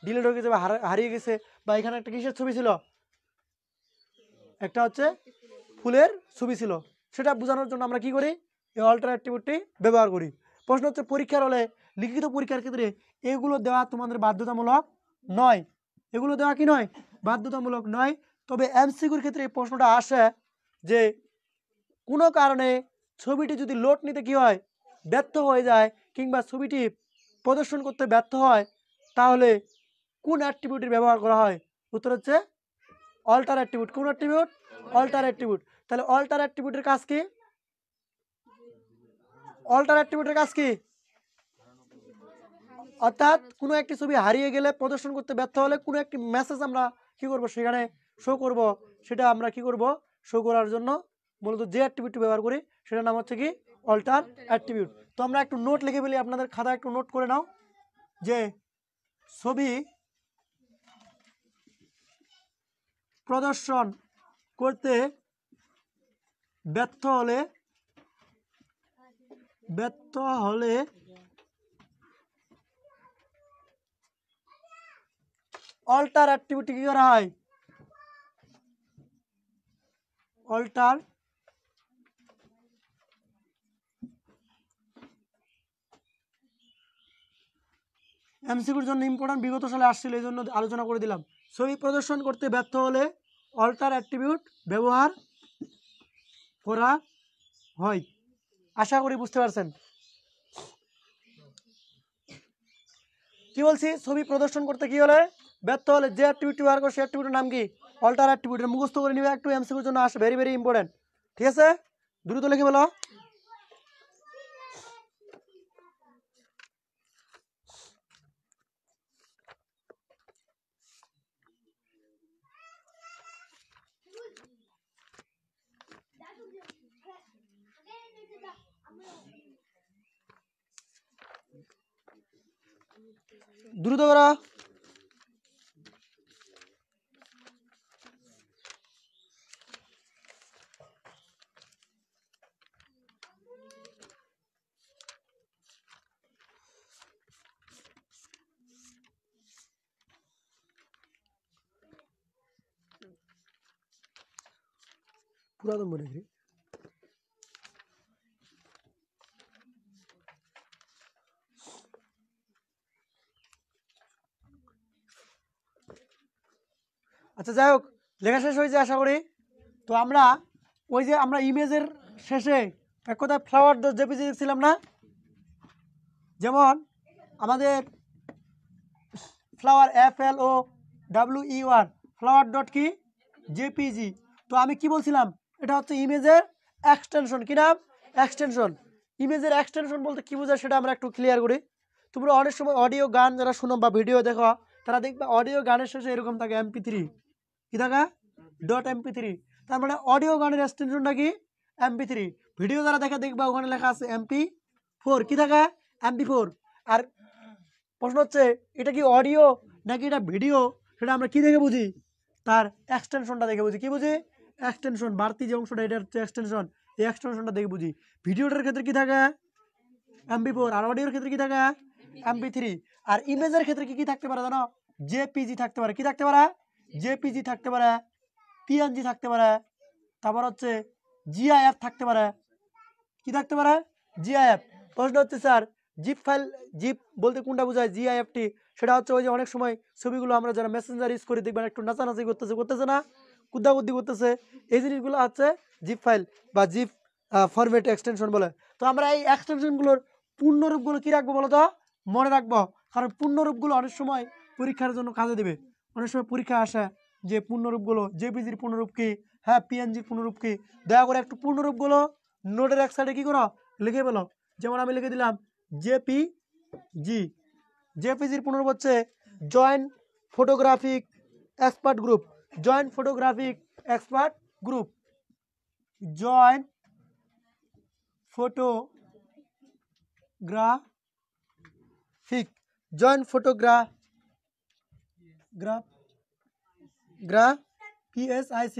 ডিলিট হয়ে গেছে বা হারিয়ে গেছে, বা এখানে একটা কিসের ছবি ছিল, একটা হচ্ছে ফুলের ছবি ছিল। সেটা বোঝানোর জন্য আমরা কি করি, এই অল্টার অ্যাট্রিবিউটটি ব্যবহার করি। প্রশ্ন হচ্ছে পরীক্ষার হলে, লিখিত পরীক্ষার ক্ষেত্রে এগুলো দেওয়া তোমাদের বাধ্যতামূলক নয়, এগুলো দেওয়া কি নয়, বাধ্যতামূলক নয়। তবে এমসিকিউর ক্ষেত্রে এই প্রশ্নটা আসে যে কোনো কারণে ছবিটি যদি লোড নিতে কি হয়, ব্যর্থ হয়ে যায়, কিংবা ছবিটি প্রদর্শন করতে ব্যর্থ হয়, তাহলে কোন অ্যাট্রিবিউটের ব্যবহার করা হয়, উত্তর হচ্ছে অল্টার অ্যাট্রিবিউট। কোন অ্যাট্রিবিউট, অল্টার অ্যাট্রিবিউট। তাহলে অল্টার অ্যাট্রিবিউটের কাজ কি, অল্টার অ্যাট্রিবিউটের কাজ কি, অর্থাৎ কোনো একটি ছবি হারিয়ে গেলে, প্রদর্শন করতে ব্যর্থ হলে কোনো একটি মেসেজ আমরা কি করব, সেখানে শো করব, সেটা আমরা কি করব, শো করার জন্য মূলত যে অ্যাট্রিবিউট ব্যবহার করি সেটার নাম হচ্ছে কি অল্টার অ্যাট্রিবিউট। তো আমরা একটু নোট লিখে ফেলি, আপনাদের খাতায় একটু নোট করে নাও যে ছবি প্রদর্শন করতে ব্যর্থ হলে অল্টার অ্যাট্রিবিউট কি করা হয়, অল্টার এমসিকিউর জন্য ইম্পর্টেন্ট, বিগত সালে আসছিল এই জন্য আলোচনা করে দিলাম। ছবি প্রদর্শন করতে ব্যর্থ হলে অল্টার অ্যাট্রিবিউট ব্যবহার করা হয়। আশা করি বুঝতে পারছেন কি বলছি। ছবি প্রদর্শন করতে কি হলে ব্যর্থ হলে যে অ্যাট্রিবিউট ব্যবহার করে সেই অ্যাট্রিবিউটের নাম কি, অল্টার অ্যাট্রিবিউট। মুখস্থ করে নিবে একটু, এমসিকিউর জন্য আসে, ভেরি ভেরি ইম্পর্টেন্ট। ঠিক আছে, দ্রুত লিখে বলো। দ্রুত করো। পুরাতন মনে করি। আচ্ছা যাই হোক, লেখা শেষ হয়েছে আশা করি। তো আমরা ওই যে আমরা ইমেজের শেষে এক কথায় ফ্লাওয়ার ডট জেপিজি দেখছিলাম না, যেমন আমাদের ফ্লাওয়ার FLOWER, ফ্লাওয়ার ডট কি জেপিজি। তো আমি কি বলছিলাম, এটা হচ্ছে ইমেজের এক্সটেনশন। কি নাম, এক্সটেনশন। ইমেজের এক্সটেনশন বলতে কি বোঝায় সেটা আমরা একটু ক্লিয়ার করি। তোমরা অনেক সময় অডিও গান যারা শুনো বা ভিডিও দেখো, তারা দেখবে অডিও গানের শেষে এরকম থাকে MP3, কি থাকা .mp3। তার মানে অডিও গানের এক্সটেনশনটা কি MP3। ভিডিও যারা দেখে দেখবা ওখানে লেখা আছে MP4, কি থাকা MP4। আর প্রশ্ন হচ্ছে এটা কি অডিও নাকি এটা ভিডিও, সেটা আমরা কি দেখে বুঝি, তার এক্সটেনশনটা দেখে বুঝি। কি বুঝি, এক্সটেনশন, বাড়তি যে অংশটা এটা হচ্ছে এক্সটেনশন, এই এক্সটেনশনটা দেখে বুঝি। ভিডিওটার ক্ষেত্রে কি থাকে, MP4 আর অডিওর ক্ষেত্রে কি থাকে MP3 আর ইমেজের ক্ষেত্রে কি কি থাকতে পারে জানো জেপিজি থাকতে পারে কি থাকতে পারে জেপিজি থাকতে পারে পিএনজি থাকতে পারে তারপর হচ্ছে জিআইএফ থাকতে পারে কি থাকতে পারে জিআইএফ প্রশ্ন হচ্ছে স্যার জিপ ফাইল জিপ বলতে কোনটা বোঝায় জিআইএফটি সেটা হচ্ছে ওই যে অনেক সময় ছবিগুলো আমরা যারা মেসেঞ্জার ইউজ করি দেখবেন একটু নাচানাচি করতেছে না কুদ্দাকুদ্দি করতেছে এই জিনিসগুলো হচ্ছে জিপ ফাইল বা জিপ ফরম্যাট এক্সটেনশন বলে তো আমরা এই এক্সটেনশনগুলোর পূর্ণরূপগুলো কি রাখবো বলো তো মনে রাখবো কারণ পূর্ণরূপগুলো অনেক সময় পরীক্ষার জন্য কাজে দেবে অনেক সময় পরীক্ষা আসে যে পূর্ণরূপগুলো জেপিজির পূর্ণরূপ কি হ্যাঁ পিএনজির পূর্ণরূপ কি দয়া করে একটু পূর্ণরূপগুলো নোটের এক সাইডে কি করো লিখে পেলো যেমন আমি লিখে দিলাম জেপিজি জেপিজির পূর্ণরূপ হচ্ছে joint photographic expert group joint photographic expert group joint photographic joint PSIC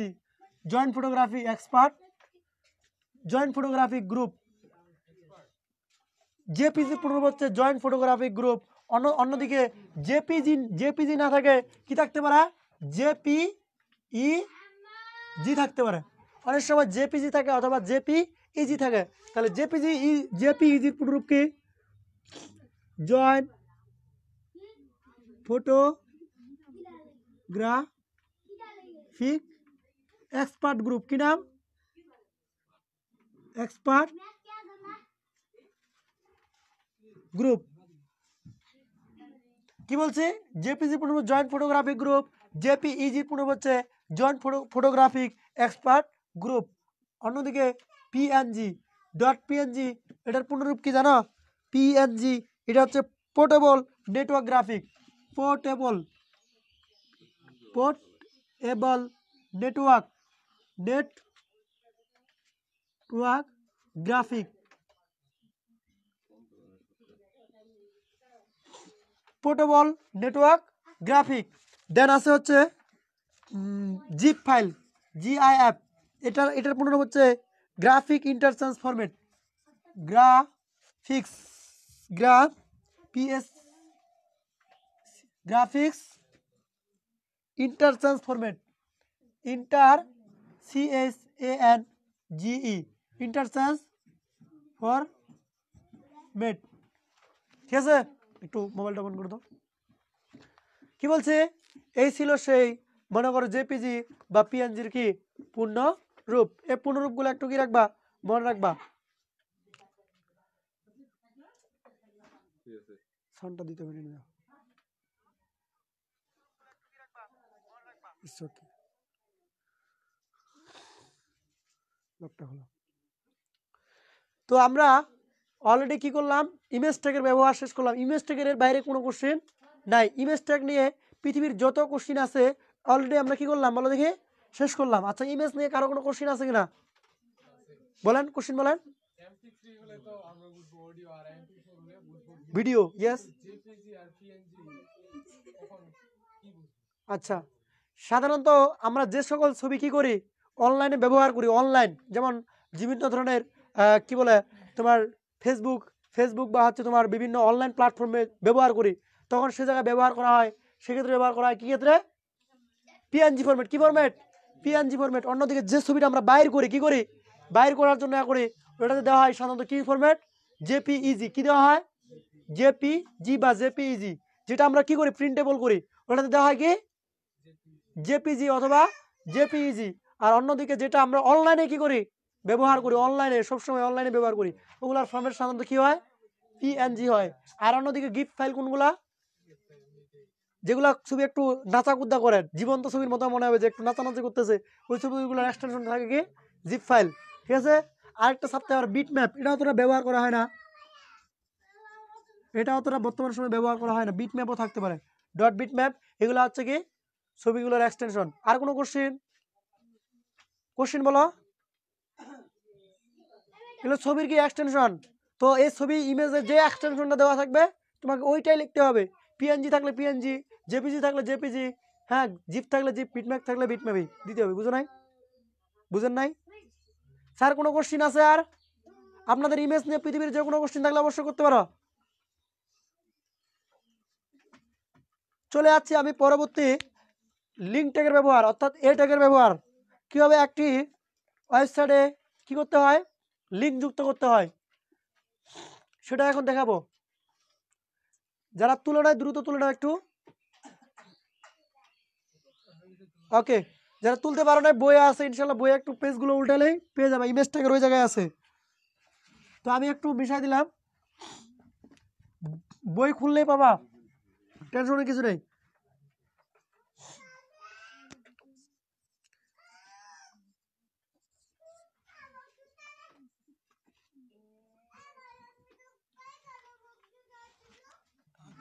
joint photography expert joint photographic group JPG পূর্ণরূপ হচ্ছে জয়েন্ট ফটোগ্রাফিক গ্রুপ অন্যদিকে জেপিজি না থাকে কি থাকতে পারে জেপিইজি থাকতে পারে অনেক সময় জেপিজি থাকে অথবা জেপিইজি থাকে তাহলে জেপিইজির পূর্ণরূপ কি জয়েন্ট ফটোগ্রাফিক এক্সপার্ট গ্রুপ কি নাম এক্সপার্ট গ্রুপ কি বলছে জেপিজি পূর্ণরূপ জয়েন্ট ফটোগ্রাফিক গ্রুপ জেপিইজি পূর্ণরূপ হচ্ছে জয়েন্ট ফটোগ্রাফিক এক্সপার্ট গ্রুপ অন্যদিকে পিএনজি এটার পূর্ণরূপ কি জানো পিএনজি এটা হচ্ছে portable network graphic portable network graphic portable network graphic then আছে হচ্ছে জিপ ফাইল জিআইএফ এটার পূর্ণরূপ হচ্ছে graphic interchange format graphics interchange format CHANGE interchange format ঠিক আছে একটু মোবাইলটা বন্ধ করে দাও কি বলছে এই ছিল সেই মনে করো জেপিজি বা পিএনজির কি পূর্ণ রূপ এই পূর্ণরূপগুলো একটু কি রাখবা মনে রাখবা সাউন্ডটা দিতে পারি না তো আমরা অলরেডি কি করলাম ইমেজ ট্যাগের ব্যবহার শেষ করলাম ইমেজ ট্যাগের বাইরে কোনো কোশ্চেন নাই ইমেজ ট্যাগ নিয়ে পৃথিবীর যত কোশ্চেন আছে অলরেডি আমরা কি করলাম বলো দেখি শেষ করলাম আচ্ছা ইমেজ নিয়ে কারো কোনো কোশ্চেন আছে কিনা বলেন কোশ্চেন বলেন ভিডিও ইয়েস আচ্ছা সাধারণত আমরা যে সকল ছবি কি করি অনলাইনে ব্যবহার করি অনলাইন যেমন বিভিন্ন ধরনের কি বলে তোমার ফেসবুক বা হচ্ছে তোমার বিভিন্ন অনলাইন প্ল্যাটফর্মে ব্যবহার করি তখন সে জায়গায় ব্যবহার করা হয় সেক্ষেত্রে ব্যবহার করা হয় কি ক্ষেত্রে পিএনজি ফরম্যাট কি ফরম্যাট পিএনজি ফরম্যাট অন্যদিকে যে ছবিটা আমরা বাইর করি কি করি বাইর করার জন্য করি ওটাতে দেওয়া হয় সাধারণত কি ফরম্যাট জেপিইজি কি দেওয়া হয় জেপিজি বা জেপিইজি যেটা আমরা কি করি প্রিন্টেবল করি ওটাতে দেওয়া হয় কি জেপিজি অথবা জেপিইজি আর অন্যদিকে যেটা আমরা অনলাইনে কি করি ব্যবহার করি অনলাইনে সবসময় অনলাইনে ব্যবহার করি ওগুলার ফরম্যাট সাধারণত কি হয় পিএনজি হয় আর অন্যদিকে গিফট ফাইল কোনগুলা যেগুলা ছবি একটু নাচাকুদ্দা করে জীবন্ত ছবির মতো মনে হবে যে একটু নাচানাচি করতেছে ওই ছবিগুলোর এক্সটেনশন থাকে কি জিপ ফাইল ঠিক আছে আরেকটা সপ্তাহে আর বিট ম্যাপ এটা অতটা ব্যবহার করা হয় না এটা অতটা বর্তমান সময় ব্যবহার করা হয় না বিট ম্যাপও থাকতে পারে ডট বিট ম্যাপ এগুলো হচ্ছে কি ছবিগুলোর এক্সটেনশন আর কোনো কোশ্চেন বলো এগুলো ছবির কি এক্সটেনশন তো এই ছবি ইমেজে যে এক্সটেনশনটা দেওয়া থাকবে তোমাকে ওইটাই লিখতে হবে পিএনজি থাকলে পিএনজি জেপিজি থাকলে জেপিজি হ্যাঁ জিপ থাকলে জিপ বিটম্যাপ থাকলে বিটম্যাপই দিতে হবে বুঝো নাই বুঝেন নাই স্যার কোনো কোশ্চেন আছে আর আপনাদের ইমেজ নিয়ে পৃথিবীর যে কোনো কোশ্চেন থাকলে অবশ্যই করতে পারো। চলে যাচ্ছি আমি পরবর্তী লিঙ্ক ট্যাগের ব্যবহার, অর্থাৎ এ ট্যাগের ব্যবহার। কিভাবে একটি ওয়েবসাইটে কি করতে হয়, লিঙ্ক যুক্ত করতে হয় সেটা এখন দেখাবো। যারা তুলনায় দ্রুত তুলে নাও একটু। ওকে, যারা তুলতে পারো না বইয়ে আছে ইনশাল্লাহ, বইয়ে একটু পেজগুলো উল্টালেই পেয়ে যাবে, ইমেজ ট্যাগের ওই জায়গায় আছে। তো আমি একটু মিশাই দিলাম, বই খুললেই পাবা, টেনশনের কিছু নেই।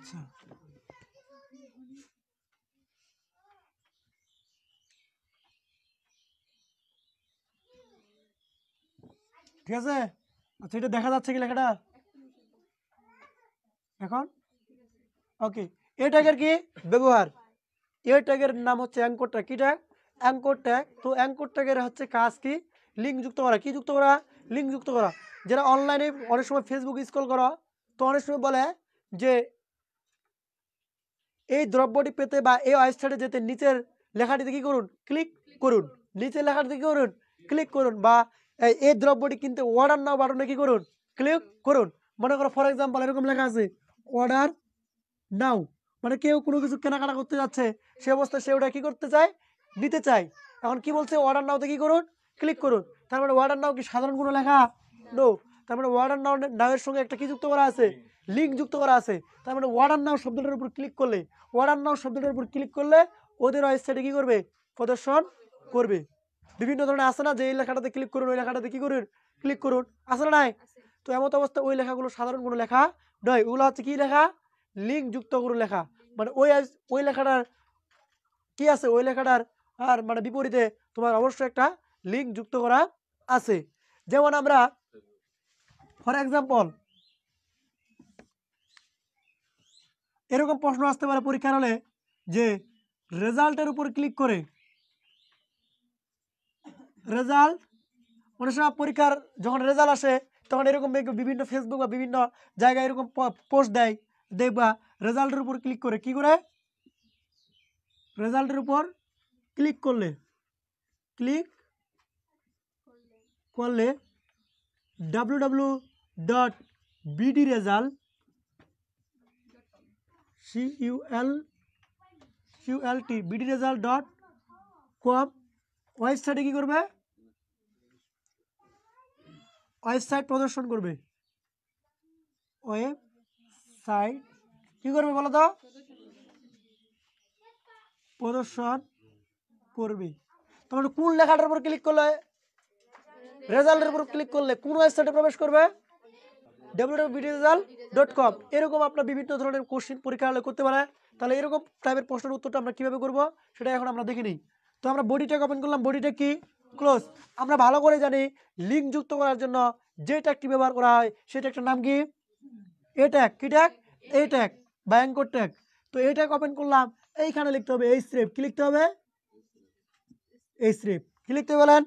আচ্ছা, ঠিক আছে। আচ্ছা, এটা দেখা যাচ্ছে কি লেখাটা এখন? ওকে, এ ট্যাগের কি ব্যবহার? এ ট্যাগের নাম হচ্ছে অ্যাঙ্কর ট্যাগ। কি ট্যাগ? Anchor tag. তো অ্যাঙ্কর ট্যাগের হচ্ছে কাজ কি? লিঙ্ক যুক্ত করা। কি যুক্ত করা? লিঙ্ক যুক্ত করা। যারা অনলাইনে অনেক সময় ফেসবুক স্ক্রল করো, তো অনেক সময় বলে যে এই দ্রব্যটি পেতে বা এই ওয়েবসাইটে যেতে নিচের লেখাটিতে কি করুন? ক্লিক করুন। নিচের লেখাটিতে কি করুন? ক্লিক করুন। বা এই দ্রব্যটি কিনতে অর্ডার নাও বাটনে কি করুন? ক্লিক করুন। মনে করো ফর এক্সাম্পল এরকম লেখা আছে অর্ডার নাও, মানে কেউ কোনো কিছু কেনাকাটা করতে যাচ্ছে, সে অবস্থায় সে ওটা কি করতে চায়? নিতে চায়। এখন কি বলছে? অর্ডার নাওতে কি করুন? ক্লিক করুন। তার মানে অর্ডার নাও কি সাধারণ কোনো লেখা? নো। তার মানে অর্ডার নাও নাওয়ের সঙ্গে একটা কি যুক্ত করা আছে? লিঙ্ক যুক্ত করা আছে। তার মানে অর্ডার নাও শব্দটার উপর ক্লিক করলে, অর্ডার নাও শব্দটার উপর ক্লিক করলে ওদের ওয়েবসাইটে কি করবে? প্রদর্শন করবে। বিভিন্ন ধরনের আছে না যে এই লেখাটাতে ক্লিক করুন, ওই লেখাটাতে কি করুন? ক্লিক করুন, আছে না নাই? তো এমত অবস্থা ওই লেখাগুলো সাধারণ কোনো লেখা নয়, ওগুলো হচ্ছে কি লেখা? লিঙ্ক যুক্ত করে লেখা। মানে ওই লেখাটার কি আছে? ওই লেখাটার আর মানে বিপরীতে তোমার অবশ্যই একটা লিঙ্ক যুক্ত করা আছে। যেমন আমরা ফর এক্সাম্পল এরকম প্রশ্ন আসতে পারে পরীক্ষার হলে যে রেজাল্টের উপর ক্লিক করে, রেজাল্ট অনেক সময় পরীক্ষার যখন রেজাল্ট আসে তখন এরকম বিভিন্ন ফেসবুক বা বিভিন্ন জায়গায় এরকম পোস্ট দেয়, দেখবা রেজাল্টের উপর ক্লিক করে কি করে? রেজাল্টের উপর ক্লিক করলে, ক্লিক করলে www.bdresult bdresult.com ওয়েবসাইটে কি করবে? ওয়েবসাইট প্রদর্শন করবে। ওয়েবসাইট কি করবে বলো তো? প্রদর্শন করবে। তাহলে কোন লেখাটার উপর ক্লিক করলে? রেজাল্টের উপর ক্লিক করলে কোন ওয়েবসাইটে প্রবেশ করবে? www.bdresult.com। এরকম আপনার বিভিন্ন ধরনের কোশ্চেন পরীক্ষা হলে করতে পারে। তাহলে এরকম টাইপের প্রশ্নের উত্তরটা আমরা কিভাবে করব সেটা এখন আমরা দেখে নিই। তো আমরা বডিটা ওপেন করলাম, বডিটা কি? ক্লোজ। আমরা ভালো করে জানি লিঙ্ক যুক্ত করার জন্য যে ট্যাগটি ব্যবহার করা হয় সেটা একটা নাম কি? এ ট্যাগ। কি ট্যাগ? এ ট্যাগ বা অ্যাঙ্কর ট্যাগ। তো এই ট্যাগ ওপেন করলাম, এইখানে লিখতে হবে এই স্রেপ। কি লিখতে হবে? এই স্রেপ। কি লিখতে বলেন?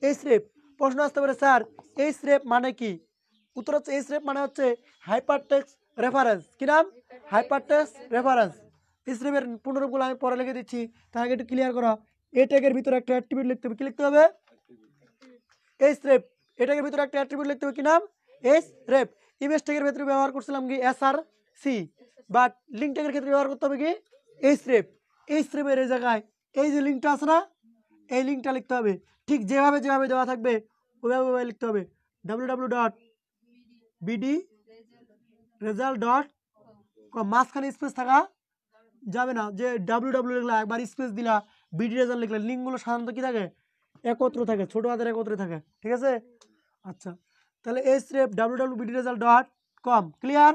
এই স্রেপ। প্রশ্ন আসতে পারে স্যার এই স্রেপ মানে কি? উত্তর হচ্ছে এই স্রেপ মানে হচ্ছে হাইপারটেক্সট রেফারেন্স। কি নাম? Hypertext reference. এই স্রেপের পুনরূপগুলো আমি পরে লিখে দিচ্ছি, তার আগে একটু ক্লিয়ার করো। এই ট্যাগের ভিতরে একটা অ্যাট্রিবিউট লিখতে হবে। কি লিখতে হবে? এই স্রেপ। এই ট্যাগের ভিতরে একটা অ্যাট্রিবিউট লিখতে হবে। কি নাম? এই স্রেপ। ইমেজ ট্যাগের ভিতরে ব্যবহার করছিলাম কি? SRC। বাট লিঙ্ক ট্যাগের ক্ষেত্রে ব্যবহার করতে হবে কি? এই স্রেপ। এই স্রেপের এই জায়গায় এই যে লিঙ্কটা আছে না, এই লিঙ্কটা লিখতে হবে। ঠিক যেভাবে যেভাবে দেওয়া থাকবে ওইভাবে লিখতে হবে। www.bdresult.com। মাঝখানে স্পেস থাকা যাবে না, যে www লিখলা একবার স্পেস দিলা, বিডি রেজাল্ট লিখলা। লিঙ্কগুলো সাধারণত কি থাকে? একত্র থাকে, ছোট হাতের একত্রে থাকে। ঠিক আছে? আচ্ছা, তাহলে এই স্রেপ www.bdresult.com। ক্লিয়ার?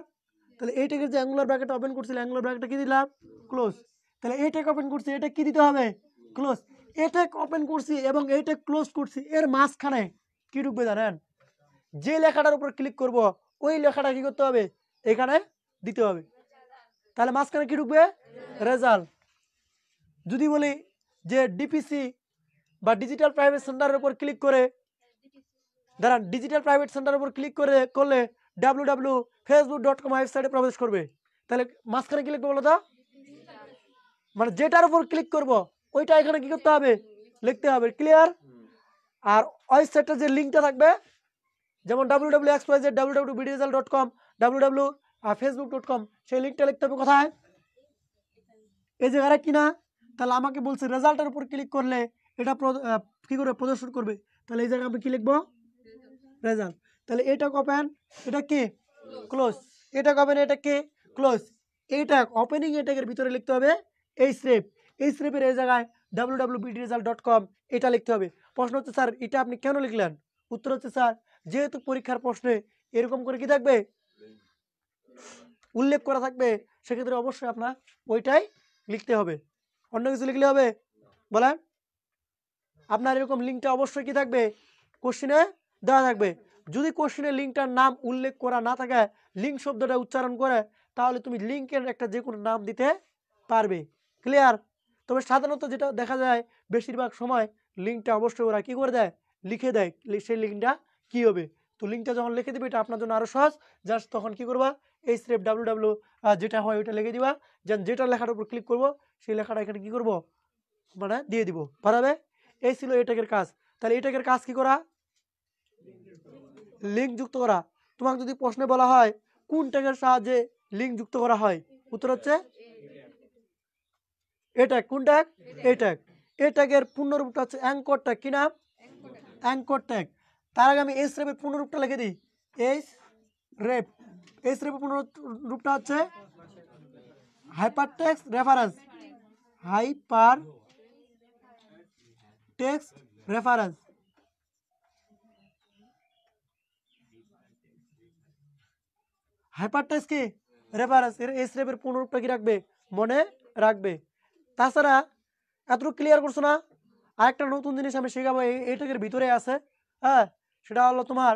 তাহলে এই ট্যাগের যে অ্যাঙ্গুলার ব্র্যাকেট ওপেন করছিল, অ্যাঙ্গুলার ব্র্যাকেটটা কি দিলাম? ক্লোজ। তাহলে এই ট্যাগ ওপেন করছি, এটা কি দিতে হবে? ক্লোজ। এই ট্যাগ ওপেন করছি এবং এই ট্যাগ ক্লোজ করছি, এর মাঝখানে কি ঢুকবে জানেন? যে লেখাটার উপর ক্লিক করব ওই লেখাটা কি করতে হবে? এখানে দিতে হবে। তাহলে মাঝখানে কি ঢুকবে? রেজাল্ট। যদি বলি যে ডিপিসি বা ডিজিটাল প্রাইভেট সেন্টারের উপর ক্লিক করে দাঁড়ান, ডিজিটাল প্রাইভেট সেন্টারের উপর ক্লিক করলে www.facebook.com ওয়েবসাইটে প্রবেশ করবে। তাহলে মাঝখানে কি লিখবো বলো তো? মানে যেটার উপর ক্লিক করব ওইটা এখানে কি করতে হবে? লিখতে হবে। ক্লিয়ার? আর ওয়েবসাইটের যে লিঙ্কটা থাকবে, যেমন www.xyz, www.bdresult.com, www.facebook.com, সেই লিঙ্কটা লিখতে হবে কোথায়? এই জায়গায় কিনা? তাহলে আমাকে বলছে রেজাল্টের উপর ক্লিক করলে এটা কি করে প্রদর্শন করবে। তাহলে এই জায়গায় আমি কি লিখবো? রেজাল্ট। তাহলে এটা ওপেন, এটা কি ক্লোজ, এটা ওপেন, এটা কি ক্লোজ, এইটা ওপেনিং, এটাকের ভিতরে লিখতে হবে এই স্রেপের এই জায়গায় www.bdresult.com এটা লিখতে হবে। প্রশ্ন হচ্ছে স্যার এটা আপনি কেন লিখলেন? উত্তর হচ্ছে স্যার যেহেতু পরীক্ষার প্রশ্নে এরকম করে কি থাকবে, উল্লেখ করা থাকবে, সেক্ষেত্রে অবশ্যই আপনার ওইটাই লিখতে হবে। অন্য কিছু লিখলে হবে? বলেন। আপনার এরকম লিঙ্কটা অবশ্যই কি থাকবে, কোশ্চেনে দেওয়া থাকবে। যদি কোশ্চেনের লিঙ্কটার নাম উল্লেখ করা না থাকে, লিঙ্ক শব্দটা উচ্চারণ করে, তাহলে তুমি লিঙ্কের একটা যে কোনো নাম দিতে পারবে। ক্লিয়ার? তবে সাধারণত যেটা দেখা যায় বেশিরভাগ সময় লিঙ্কটা অবশ্যই ওরা কি করে দেয়, লিখে দেয়। সেই লিঙ্কটা কি হবে, তো লিঙ্কটা যখন লিখে দিবে এটা আপনার জন্য আরো সহজ। জাস্ট তখন কি করবা, এই স্রেপ www যেটা হয় ওইটা লিখে দিবা, যেটা লেখার উপর ক্লিক করব সেই লেখাটা এখানে কি করব, মানে দিয়ে দিব, পারাবে। এই ছিল এটাকের কাজ। তাহলে এটাকের কাজ কি করা, লিঙ্ক যুক্ত করা। তোমাকে যদি প্রশ্নে বলা হয় কোন ট্যাগের সাহায্যে লিঙ্ক যুক্ত করা হয়, উত্তর হচ্ছে এটা। কোন ট্যাগ? এই ট্যাগ। এই ট্যাগের পূর্ণরূপটা হচ্ছে অ্যাঙ্কর ট্যাগ। কি নাম? Anchor tag. তার আগে আমি এস রেপের পূর্ণরূপটা লিখে দিই। এস রেপ, এস রেপের পূর্ণরূপটা হচ্ছে hyper text reference, hyper text reference. Hyper text কি রেফারেন্স, এর এস রেপের পূর্ণরূপটা কি রাখবে, মনে রাখবে। তাছাড়া এতটুকু ক্লিয়ার করছো না? আরেকটা নতুন জিনিস আমি শেখাবো, এইটাকের ভিতরে আছে। হ্যাঁ, সেটা হলো তোমার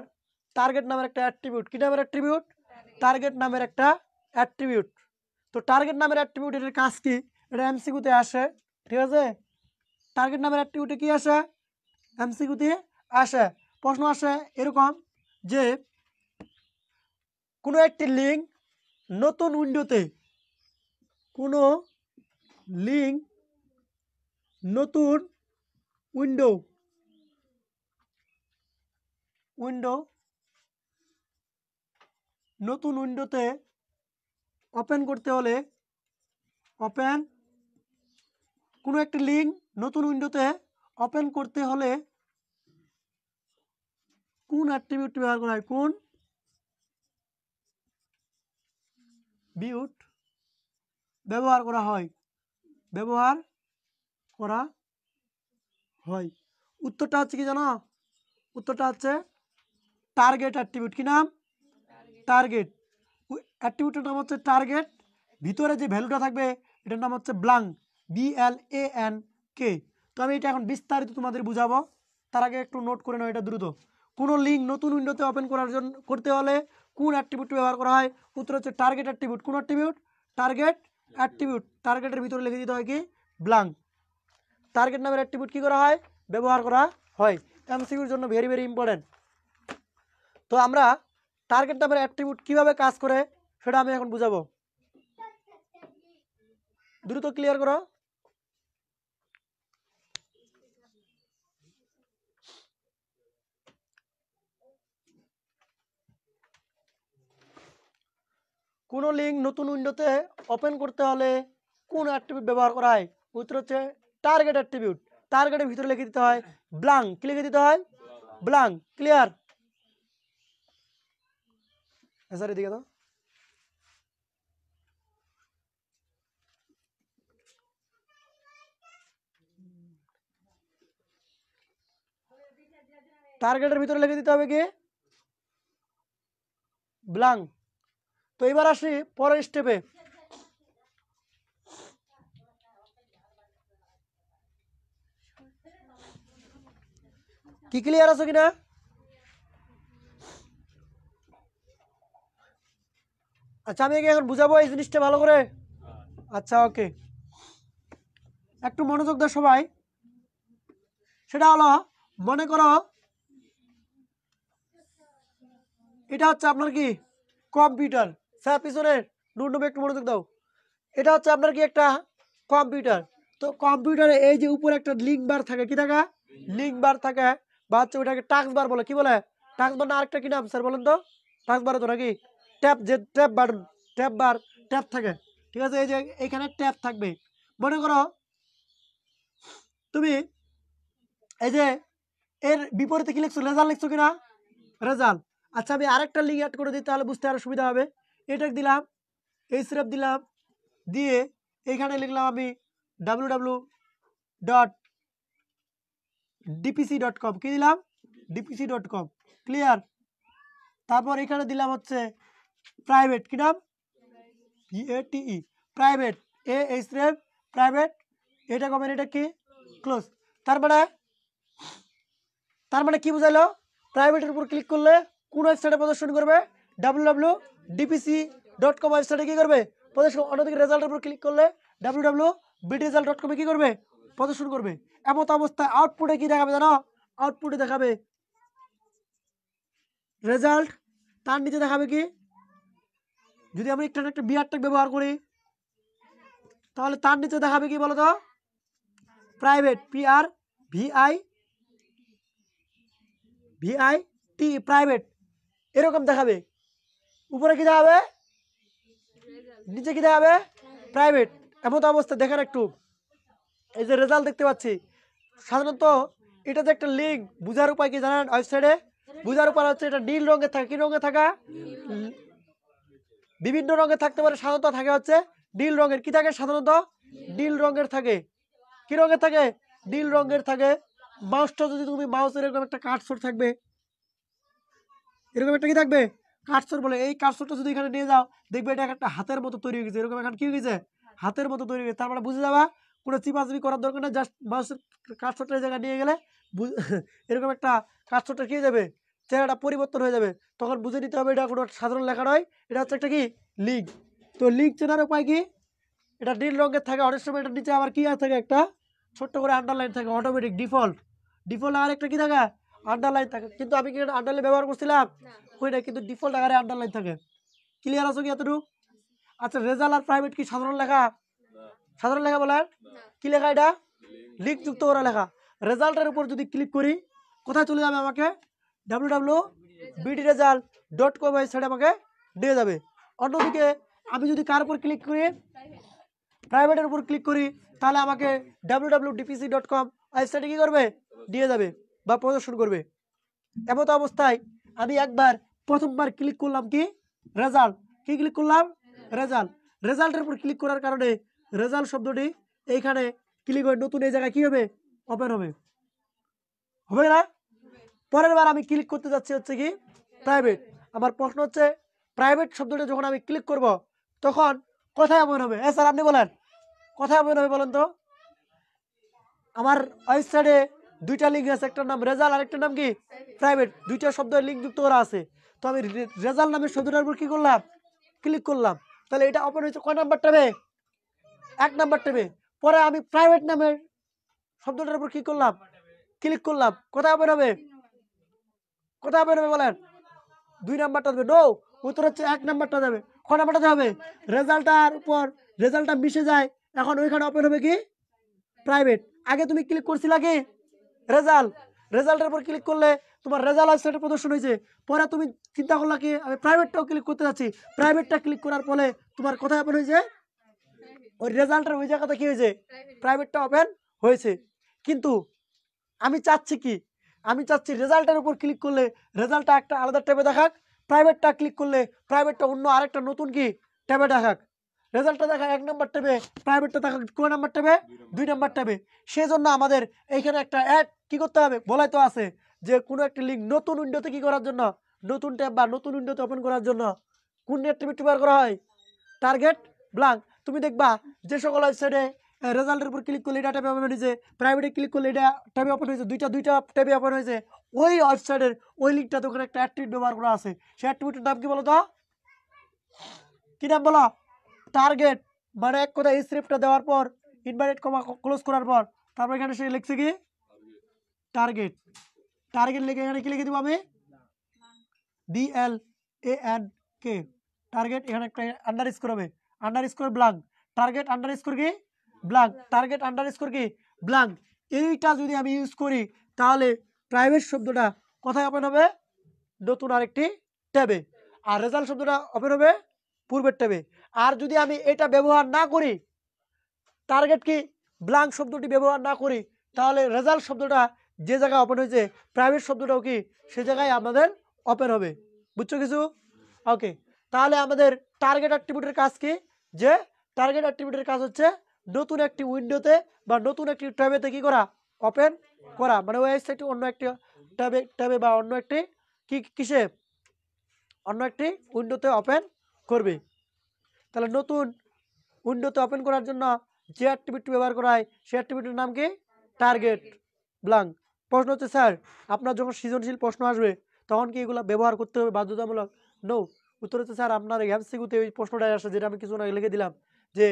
টার্গেট নামের একটা অ্যাট্রিবিউট। কি নামের অ্যাট্রিবিউট? টার্গেট নামের একটা অ্যাট্রিবিউট। তো টার্গেট নামের অ্যাট্রিবিউট এর কাজ কি, এটা এমসিকিউতে আসে। ঠিক আছে, টার্গেট নামের অ্যাট্রিবিউটে কি আসে, এমসিকিউতে আসে। প্রশ্ন আসে এরকম যে কোনো একটি লিঙ্ক নতুন উইন্ডোতে, কোনো লিঙ্ক নতুন নতুন উইন্ডোতে ওপেন করতে হলে, কোনো একটি লিঙ্ক নতুন উইন্ডোতে ওপেন করতে হলে কোন অ্যাট্রিবিউট ব্যবহার করা হয়, কোন বিউট ব্যবহার করা হয়। উত্তরটা হচ্ছে কি জানো? উত্তরটা হচ্ছে টার্গেট অ্যাট্রিবিউট। কি নাম? টার্গেট। অ্যাট্রিবিউটের নাম হচ্ছে টার্গেট। ভিতরে যে ভ্যালুটা থাকবে এটার নাম হচ্ছে ব্লাঙ্ক, BLANK। তো আমি এটা এখন বিস্তারিত তোমাদের বুঝাবো, তার আগে একটু নোট করে নাও এটা দ্রুত। কোনো লিঙ্ক নতুন উইন্ডোতে ওপেন করতে হলে কোন অ্যাট্রিবিউট ব্যবহার করা হয়, উত্তর হচ্ছে টার্গেট অ্যাট্রিবিউট। কোন অ্যাট্রিবিউট? Target attribute. টার্গেটের ভিতরে লিখে দিতে হয় কি, ব্লাঙ্ক। টার্গেট নামের অ্যাট্রিবিউট কি করা হয়, ব্যবহার করা হয়। এমসিকিউর জন্য ভেরি ভেরি ইম্পর্টেন্ট। তো আমরা টার্গেট নামের অ্যাট্রিবিউট কিভাবে কাজ করে সেটা আমি এখন বুঝাবো, দ্রুত ক্লিয়ার করো। কোনো লিঙ্ক নতুন উইন্ডোতে ওপেন করতে হলে কোন অ্যাট্রিবিউট ব্যবহার করা হয়, উত্তর হচ্ছে টার্গেট অ্যাট্রিবিউট। টার্গেটের ভিতরে লিখে দিতে হয় ব্লাঙ্ক। কি লিখে দিতে হয়? ব্লাঙ্ক। ক্লিয়ার? স্যার এদিকে দাও। টার্গেটের ভিতরে লিখে দিতে হবে কি, ব্লাঙ্ক। তো এবার আসি পরের স্টেপে। কি ক্লিয়ার আছো কিনা? আচ্ছা, আমি এখন বুঝাবো এই জিনিসটা ভালো করে। আচ্ছা, ওকে, একটু মনোযোগ দাও সবাই। সেটা হলো, মনে করো এটা হচ্ছে আপনার কি কম্পিউটার। স্যার পিছনে ন্যূনতম একটু মনোযোগ দাও। এটা হচ্ছে আপনার কি একটা কম্পিউটার। তো কম্পিউটারে এই যে উপরে একটা লিঙ্ক বার থাকে, কি থাকে? লিঙ্ক বার থাকে, বা হচ্ছে ওটাকে টাস্ক বার বলে। কি বলে? টাস্ক বার না আরেকটা কি নাম স্যার বলেন তো? টাস্ক বার তো নাকি ট্যাব, যে ট্যাব বাটন, ট্যাব বার, ট্যাব থাকে, ঠিক আছে? এই যে এখানে ট্যাব থাকবে। মনে করো তুমি এই যে এর বিপরীতে কি লিখছো? রেজাল্ট লিখছো কিনা? রেজাল্ট। আচ্ছা আমি আরেকটা লিঙ্ক অ্যাড করে দিই, তাহলে বুঝতে আরো সুবিধা হবে। এটা দিলাম, এই স্রেফ দিলাম, দিয়ে এখানে লিখলাম আমি www.dpc.com। কি দিলাম? dpc.com। ক্লিয়ার? তারপর এখানে দিলাম হচ্ছে প্রাইভেট। কি নাম? PATE, private. এই স্রেফ প্রাইভেট, এটা কমেন, এটা কি ক্লোজ। তার মানে কি বুঝাইলো? প্রাইভেটের উপর ক্লিক করলে কোন ওয়েবসাইটে প্রদর্শন করবে? www.dpc.com ওয়েবসাইটে কি করবে? প্রদর্শন। অন্যদিকে রেজাল্টের উপর ক্লিক করলে www.bdresult.com কি করবে? প্রদর্শন করবে। এমত অবস্থায় আউটপুটে কি দেখাবে জানো? আউটপুটে দেখাবে রেজাল্ট, তার নিচে দেখাবে কি? যদি আমি একটা বিআর ট্যাগ ব্যবহার করি, তাহলে তার নিচে দেখাবে কি বলো তো? প্রাইভেট, PRVIT, প্রাইভেট, এরকম দেখাবে। উপরে কি দেখাবে? নিচে কি দেখাবে? প্রাইভেট। এমন অবস্থা দেখেন একটু, এই যে রেজাল্ট দেখতে পাচ্ছি। সাধারণত এটা যে একটা লিঙ্ক, বুঝার উপায় কি জানেন? ওয়েবসাইটে বুঝার উপায় হচ্ছে এটা নীল রঙের থাকে। কি রঙে থাকা? বিভিন্ন রঙের থাকতে পারে, সাধারণত থাকে হচ্ছে নীল রঙের। কি থাকে সাধারণত? নীল রঙের থাকে। কি রঙের থাকে? নীল রঙের থাকে। মাউসটা যদি তুমি, মাউসের এরকম একটা কার্সর থাকবে, এরকম একটা কি থাকবে? কার্সর বলে। এই কার্সরটা যদি এখানে নিয়ে যাও, দেখবে এটা একটা হাতের মতো তৈরি হয়ে গেছে। এরকম এখন কি হয়ে গেছে? হাতের মতো তৈরি হয়ে গেছে। তার মানে বুঝে যাবা কোনো চিপাচিপি করার দরকার নেই। জাস্ট মাউসের কার্সরটা এই জায়গায় নিয়ে গেলে এরকম একটা কার্সরটা কি হয়ে যাবে? চেহারাটা পরিবর্তন হয়ে যাবে। তখন বুঝে নিতে হবে এটা কোনো সাধারণ লেখা নয়, এটা হচ্ছে একটা কি লিঙ্ক। তো লিঙ্ক চেনার উপায় কি? এটা নীল রঙের থাকে। অনেক সময় এটার নিচে আবার কি থাকে? একটা ছোট্ট করে আন্ডারলাইন থাকে, অটোমেটিক ডিফল্ট। ডিফল্ট আর একটা কি থাকে? আন্ডারলাইন থাকে। কিন্তু আমি কি আন্ডারলাইন ব্যবহার করছিলাম? কই না, কিন্তু ডিফল্ট আকারে আন্ডারলাইন থাকে। ক্লিয়ার আছো কি এতটুকু? আচ্ছা রেজাল্ট আর প্রাইভেট কি সাধারণ লেখা? সাধারণ লেখা বলার কি লেখা? এটা লিঙ্ক যুক্ত করা লেখা। রেজাল্টের উপর যদি ক্লিক করি, কোথায় চলে যাবে? আমাকে www.bdresult.com ওয়েবসাইটে আমাকে নিয়ে যাবে। অন্যদিকে আমি যদি কার উপর ক্লিক করি? প্রাইভেটের উপর ক্লিক করি, তাহলে আমাকে www.dpc.com ওয়েবসাইটে কি করবে? দিয়ে যাবে বা প্রদর্শন করবে। এমত অবস্থায় আমি একবার প্রথমবার ক্লিক করলাম কি? রেজাল্ট। কি ক্লিক করলাম? রেজাল্ট। রেজাল্টের উপর ক্লিক করার কারণে রেজাল্ট শব্দটি এইখানে ক্লিক হয়ে নতুন এই জায়গায় কি হবে? ওপেন হবে। হবে না? পরের বার আমি ক্লিক করতে যাচ্ছি হচ্ছে কি প্রাইভেট। আমার প্রশ্ন হচ্ছে প্রাইভেট শব্দটা যখন আমি ক্লিক করব, তখন কোথায় ওপেন হবে? স্যার আপনি বলেন, কোথায় ওপেন হবে বলেন তো? আমার ওয়েবসাইটে দুইটা লিঙ্ক আছে, একটার নাম রেজাল্ট আর একটার নাম কি প্রাইভেট। দুইটা শব্দের লিঙ্ক যুক্ত করা আছে। তো আমি রেজাল্ট নামের শব্দটার উপর কি করলাম? ক্লিক করলাম। তাহলে এটা ওপেন হয়েছে কয় নাম্বার ট্যাবে? 1 নাম্বার ট্যাবে। পরে আমি প্রাইভেট নামের শব্দটার উপর কি করলাম? ক্লিক করলাম। কোথায় ওপেন হবে? কোথায় ওপেন হবে বলেন? 2 নাম্বারটা দেবে। নো, উত্তর হচ্ছে 1 নাম্বারটা দেবে। কয় নাম্বারটা হবে? রেজাল্টটার উপর রেজাল্টটা মিশে যায়, এখন ওইখানে ওপেন হবে কি প্রাইভেট। আগে তুমি ক্লিক করছিলা কি রেজাল্ট। রেজাল্টের উপর ক্লিক করলে তোমার রেজাল্ট ওয়েবসাইটে প্রদর্শন হয়েছে। পরে তুমি চিন্তা করলা কি আমি প্রাইভেটটাও ক্লিক করতে যাচ্ছি। প্রাইভেটটা ক্লিক করার পরে তোমার কোথায় ওপেন হয়েছে? ওই রেজাল্টের ওই জায়গাতে কি হয়েছে? প্রাইভেটটা ওপেন হয়েছে। কিন্তু আমি চাচ্ছি কি? আমি চাচ্ছি রেজাল্টের উপর ক্লিক করলে রেজাল্টটা একটা আলাদা ট্যাবে দেখাক, প্রাইভেটটা ক্লিক করলে প্রাইভেটটা অন্য আরেকটা নতুন কি ট্যাবে দেখাক। রেজাল্টটা দেখা 1 নাম্বার ট্যাবে, প্রাইভেটটা দেখা কয় নাম্বার ট্যাবে? 2 নাম্বার ট্যাবে। সেই জন্য আমাদের এইখানে একটা অ্যাড কি করতে হবে? বলাই তো আছে যে কোনো একটা লিঙ্ক নতুন উইন্ডোতে কি করার জন্য, নতুন ট্যাব বা নতুন উইন্ডোতে ওপেন করার জন্য কোন অ্যাট্রিবিউট ব্যবহার করা হয়? Target blank. তুমি দেখবা যে সকল ওয়েবসাইটে রেজাল্টের উপর ক্লিক করলে এটা ট্যাবে ওপেন হয়েছে, প্রাইভেটে ক্লিক করলে এটা ট্যাবে ওপেন হয়েছে, দুইটা ট্যাবে ওপেন হয়েছে। ওই ওয়েবসাইটের ওই লিঙ্কটা ওখানে একটা অ্যাট্রিবিউট ব্যবহার করা আছে। সেই অ্যাট্রিবিউটের নাম কি বলো তো? কি নাম বলো? টার্গেট। মানে এক কথা এই স্ক্রিপ্টটা দেওয়ার পর ইনভাইটেড কমা ক্লোজ করার পর তারপর এখানে সে লিখছে কি টার্গেট। টার্গেট লিখে এখানে কি লিখে দিব আমি? DL কে টার্গেট, এখানে একটা আন্ডারস্কোর হবে, আন্ডারস্কোর ব্ল্যাঙ্ক, টার্গেট আন্ডারস্কোর কি ব্ল্যাঙ্ক, টার্গেট আন্ডারস্কোর কি ব্ল্যাঙ্ক। এইটা যদি আমি ইউজ করি তাহলে প্রাইভেট শব্দটা কোথায় ওপেন হবে? নতুন আরেকটি ট্যাবে। আর রেজাল্ট শব্দটা ওপেন হবে পূর্বের ট্যাবে। আর যদি আমি এটা ব্যবহার না করি, টার্গেট কি ব্ল্যাঙ্ক শব্দটি ব্যবহার না করি, তাহলে রেজাল্ট শব্দটা যে জায়গায় ওপেন হয়েছে প্রাইভেট শব্দটাও কি সে জায়গায় আমাদের ওপেন হবে। বুঝছো কিছু? ওকে, তাহলে আমাদের টার্গেট অ্যাট্রিবিউটের কাজ কি? যে টার্গেট অ্যাট্রিবিউটের কাজ হচ্ছে নতুন একটি উইন্ডোতে বা নতুন একটি ট্যাবেতে কি করা? ওপেন করা, মানে ওয়েবসাইটটি অন্য একটি ট্যাবে বা অন্য একটি কিসে অন্য একটি উইন্ডোতে ওপেন করবে। তাহলে নতুন উইন্ডোতে ওপেন করার জন্য যে অ্যাট্রিবিউটটি ব্যবহার করা হয় সেই অ্যাট্রিবিউটের নাম কি? Target blank. প্রশ্ন হচ্ছে স্যার আপনার যখন সৃজনশীল প্রশ্ন আসবে তখন কি এগুলো ব্যবহার করতে হবে বাধ্যতামূলক? নো। উত্তর হচ্ছে স্যার আপনার এমসিকিউতে ওই প্রশ্নটাই আসে যেটা আমি কিছু আগে লিখে দিলাম, যে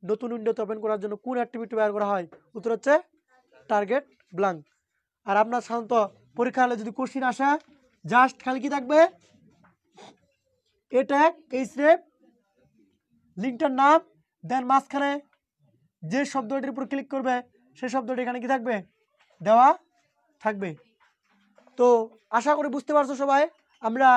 নতুন উইন্ডোতে ওপেন করার জন্য কোন অ্যাট্রিবিউট ব্যবহার করা হয়? উত্তর হচ্ছে টার্গেট ব্ল্যাঙ্ক। আর আপনার সাধারণত পরীক্ষা হলে যদি কোশ্চিন আসে জাস্ট খালি কি থাকবে? এটা এই স্টেপ লিঙ্কটার নাম, দেন মাঝখানে যে শব্দটির উপর ক্লিক করবে সেই শব্দটি এখানে কি থাকবে? দেওয়া থাকবে। তো আশা করি বুঝতে পারছো সবাই। আমরা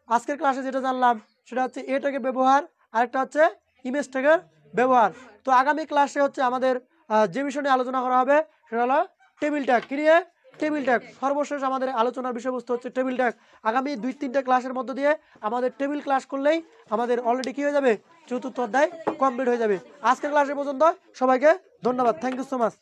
আজকের ক্লাসে যেটা জানলাম সেটা হচ্ছে এ ট্যাগের ব্যবহার, আরেকটা হচ্ছে ইমেজ ট্যাগের ব্যবহার। তো আগামী ক্লাসে হচ্ছে আমাদের যে বিষয় নিয়ে আলোচনা করা হবে সেটা হলো টেবিল ট্যাগ। কি নিয়ে? Table tag. সর্বশেষ আমাদের আলোচনার বিষয়বস্তু হচ্ছে টেবিল ট্যাগ। আগামী 2-3টা ক্লাসের মধ্য দিয়ে আমাদের টেবিল ক্লাস করলেই আমাদের অলরেডি কি হয়ে যাবে? চতুর্থ অধ্যায় কমপ্লিট হয়ে যাবে। আজকের ক্লাসের পর্যন্ত সবাইকে ধন্যবাদ। Thank you so much.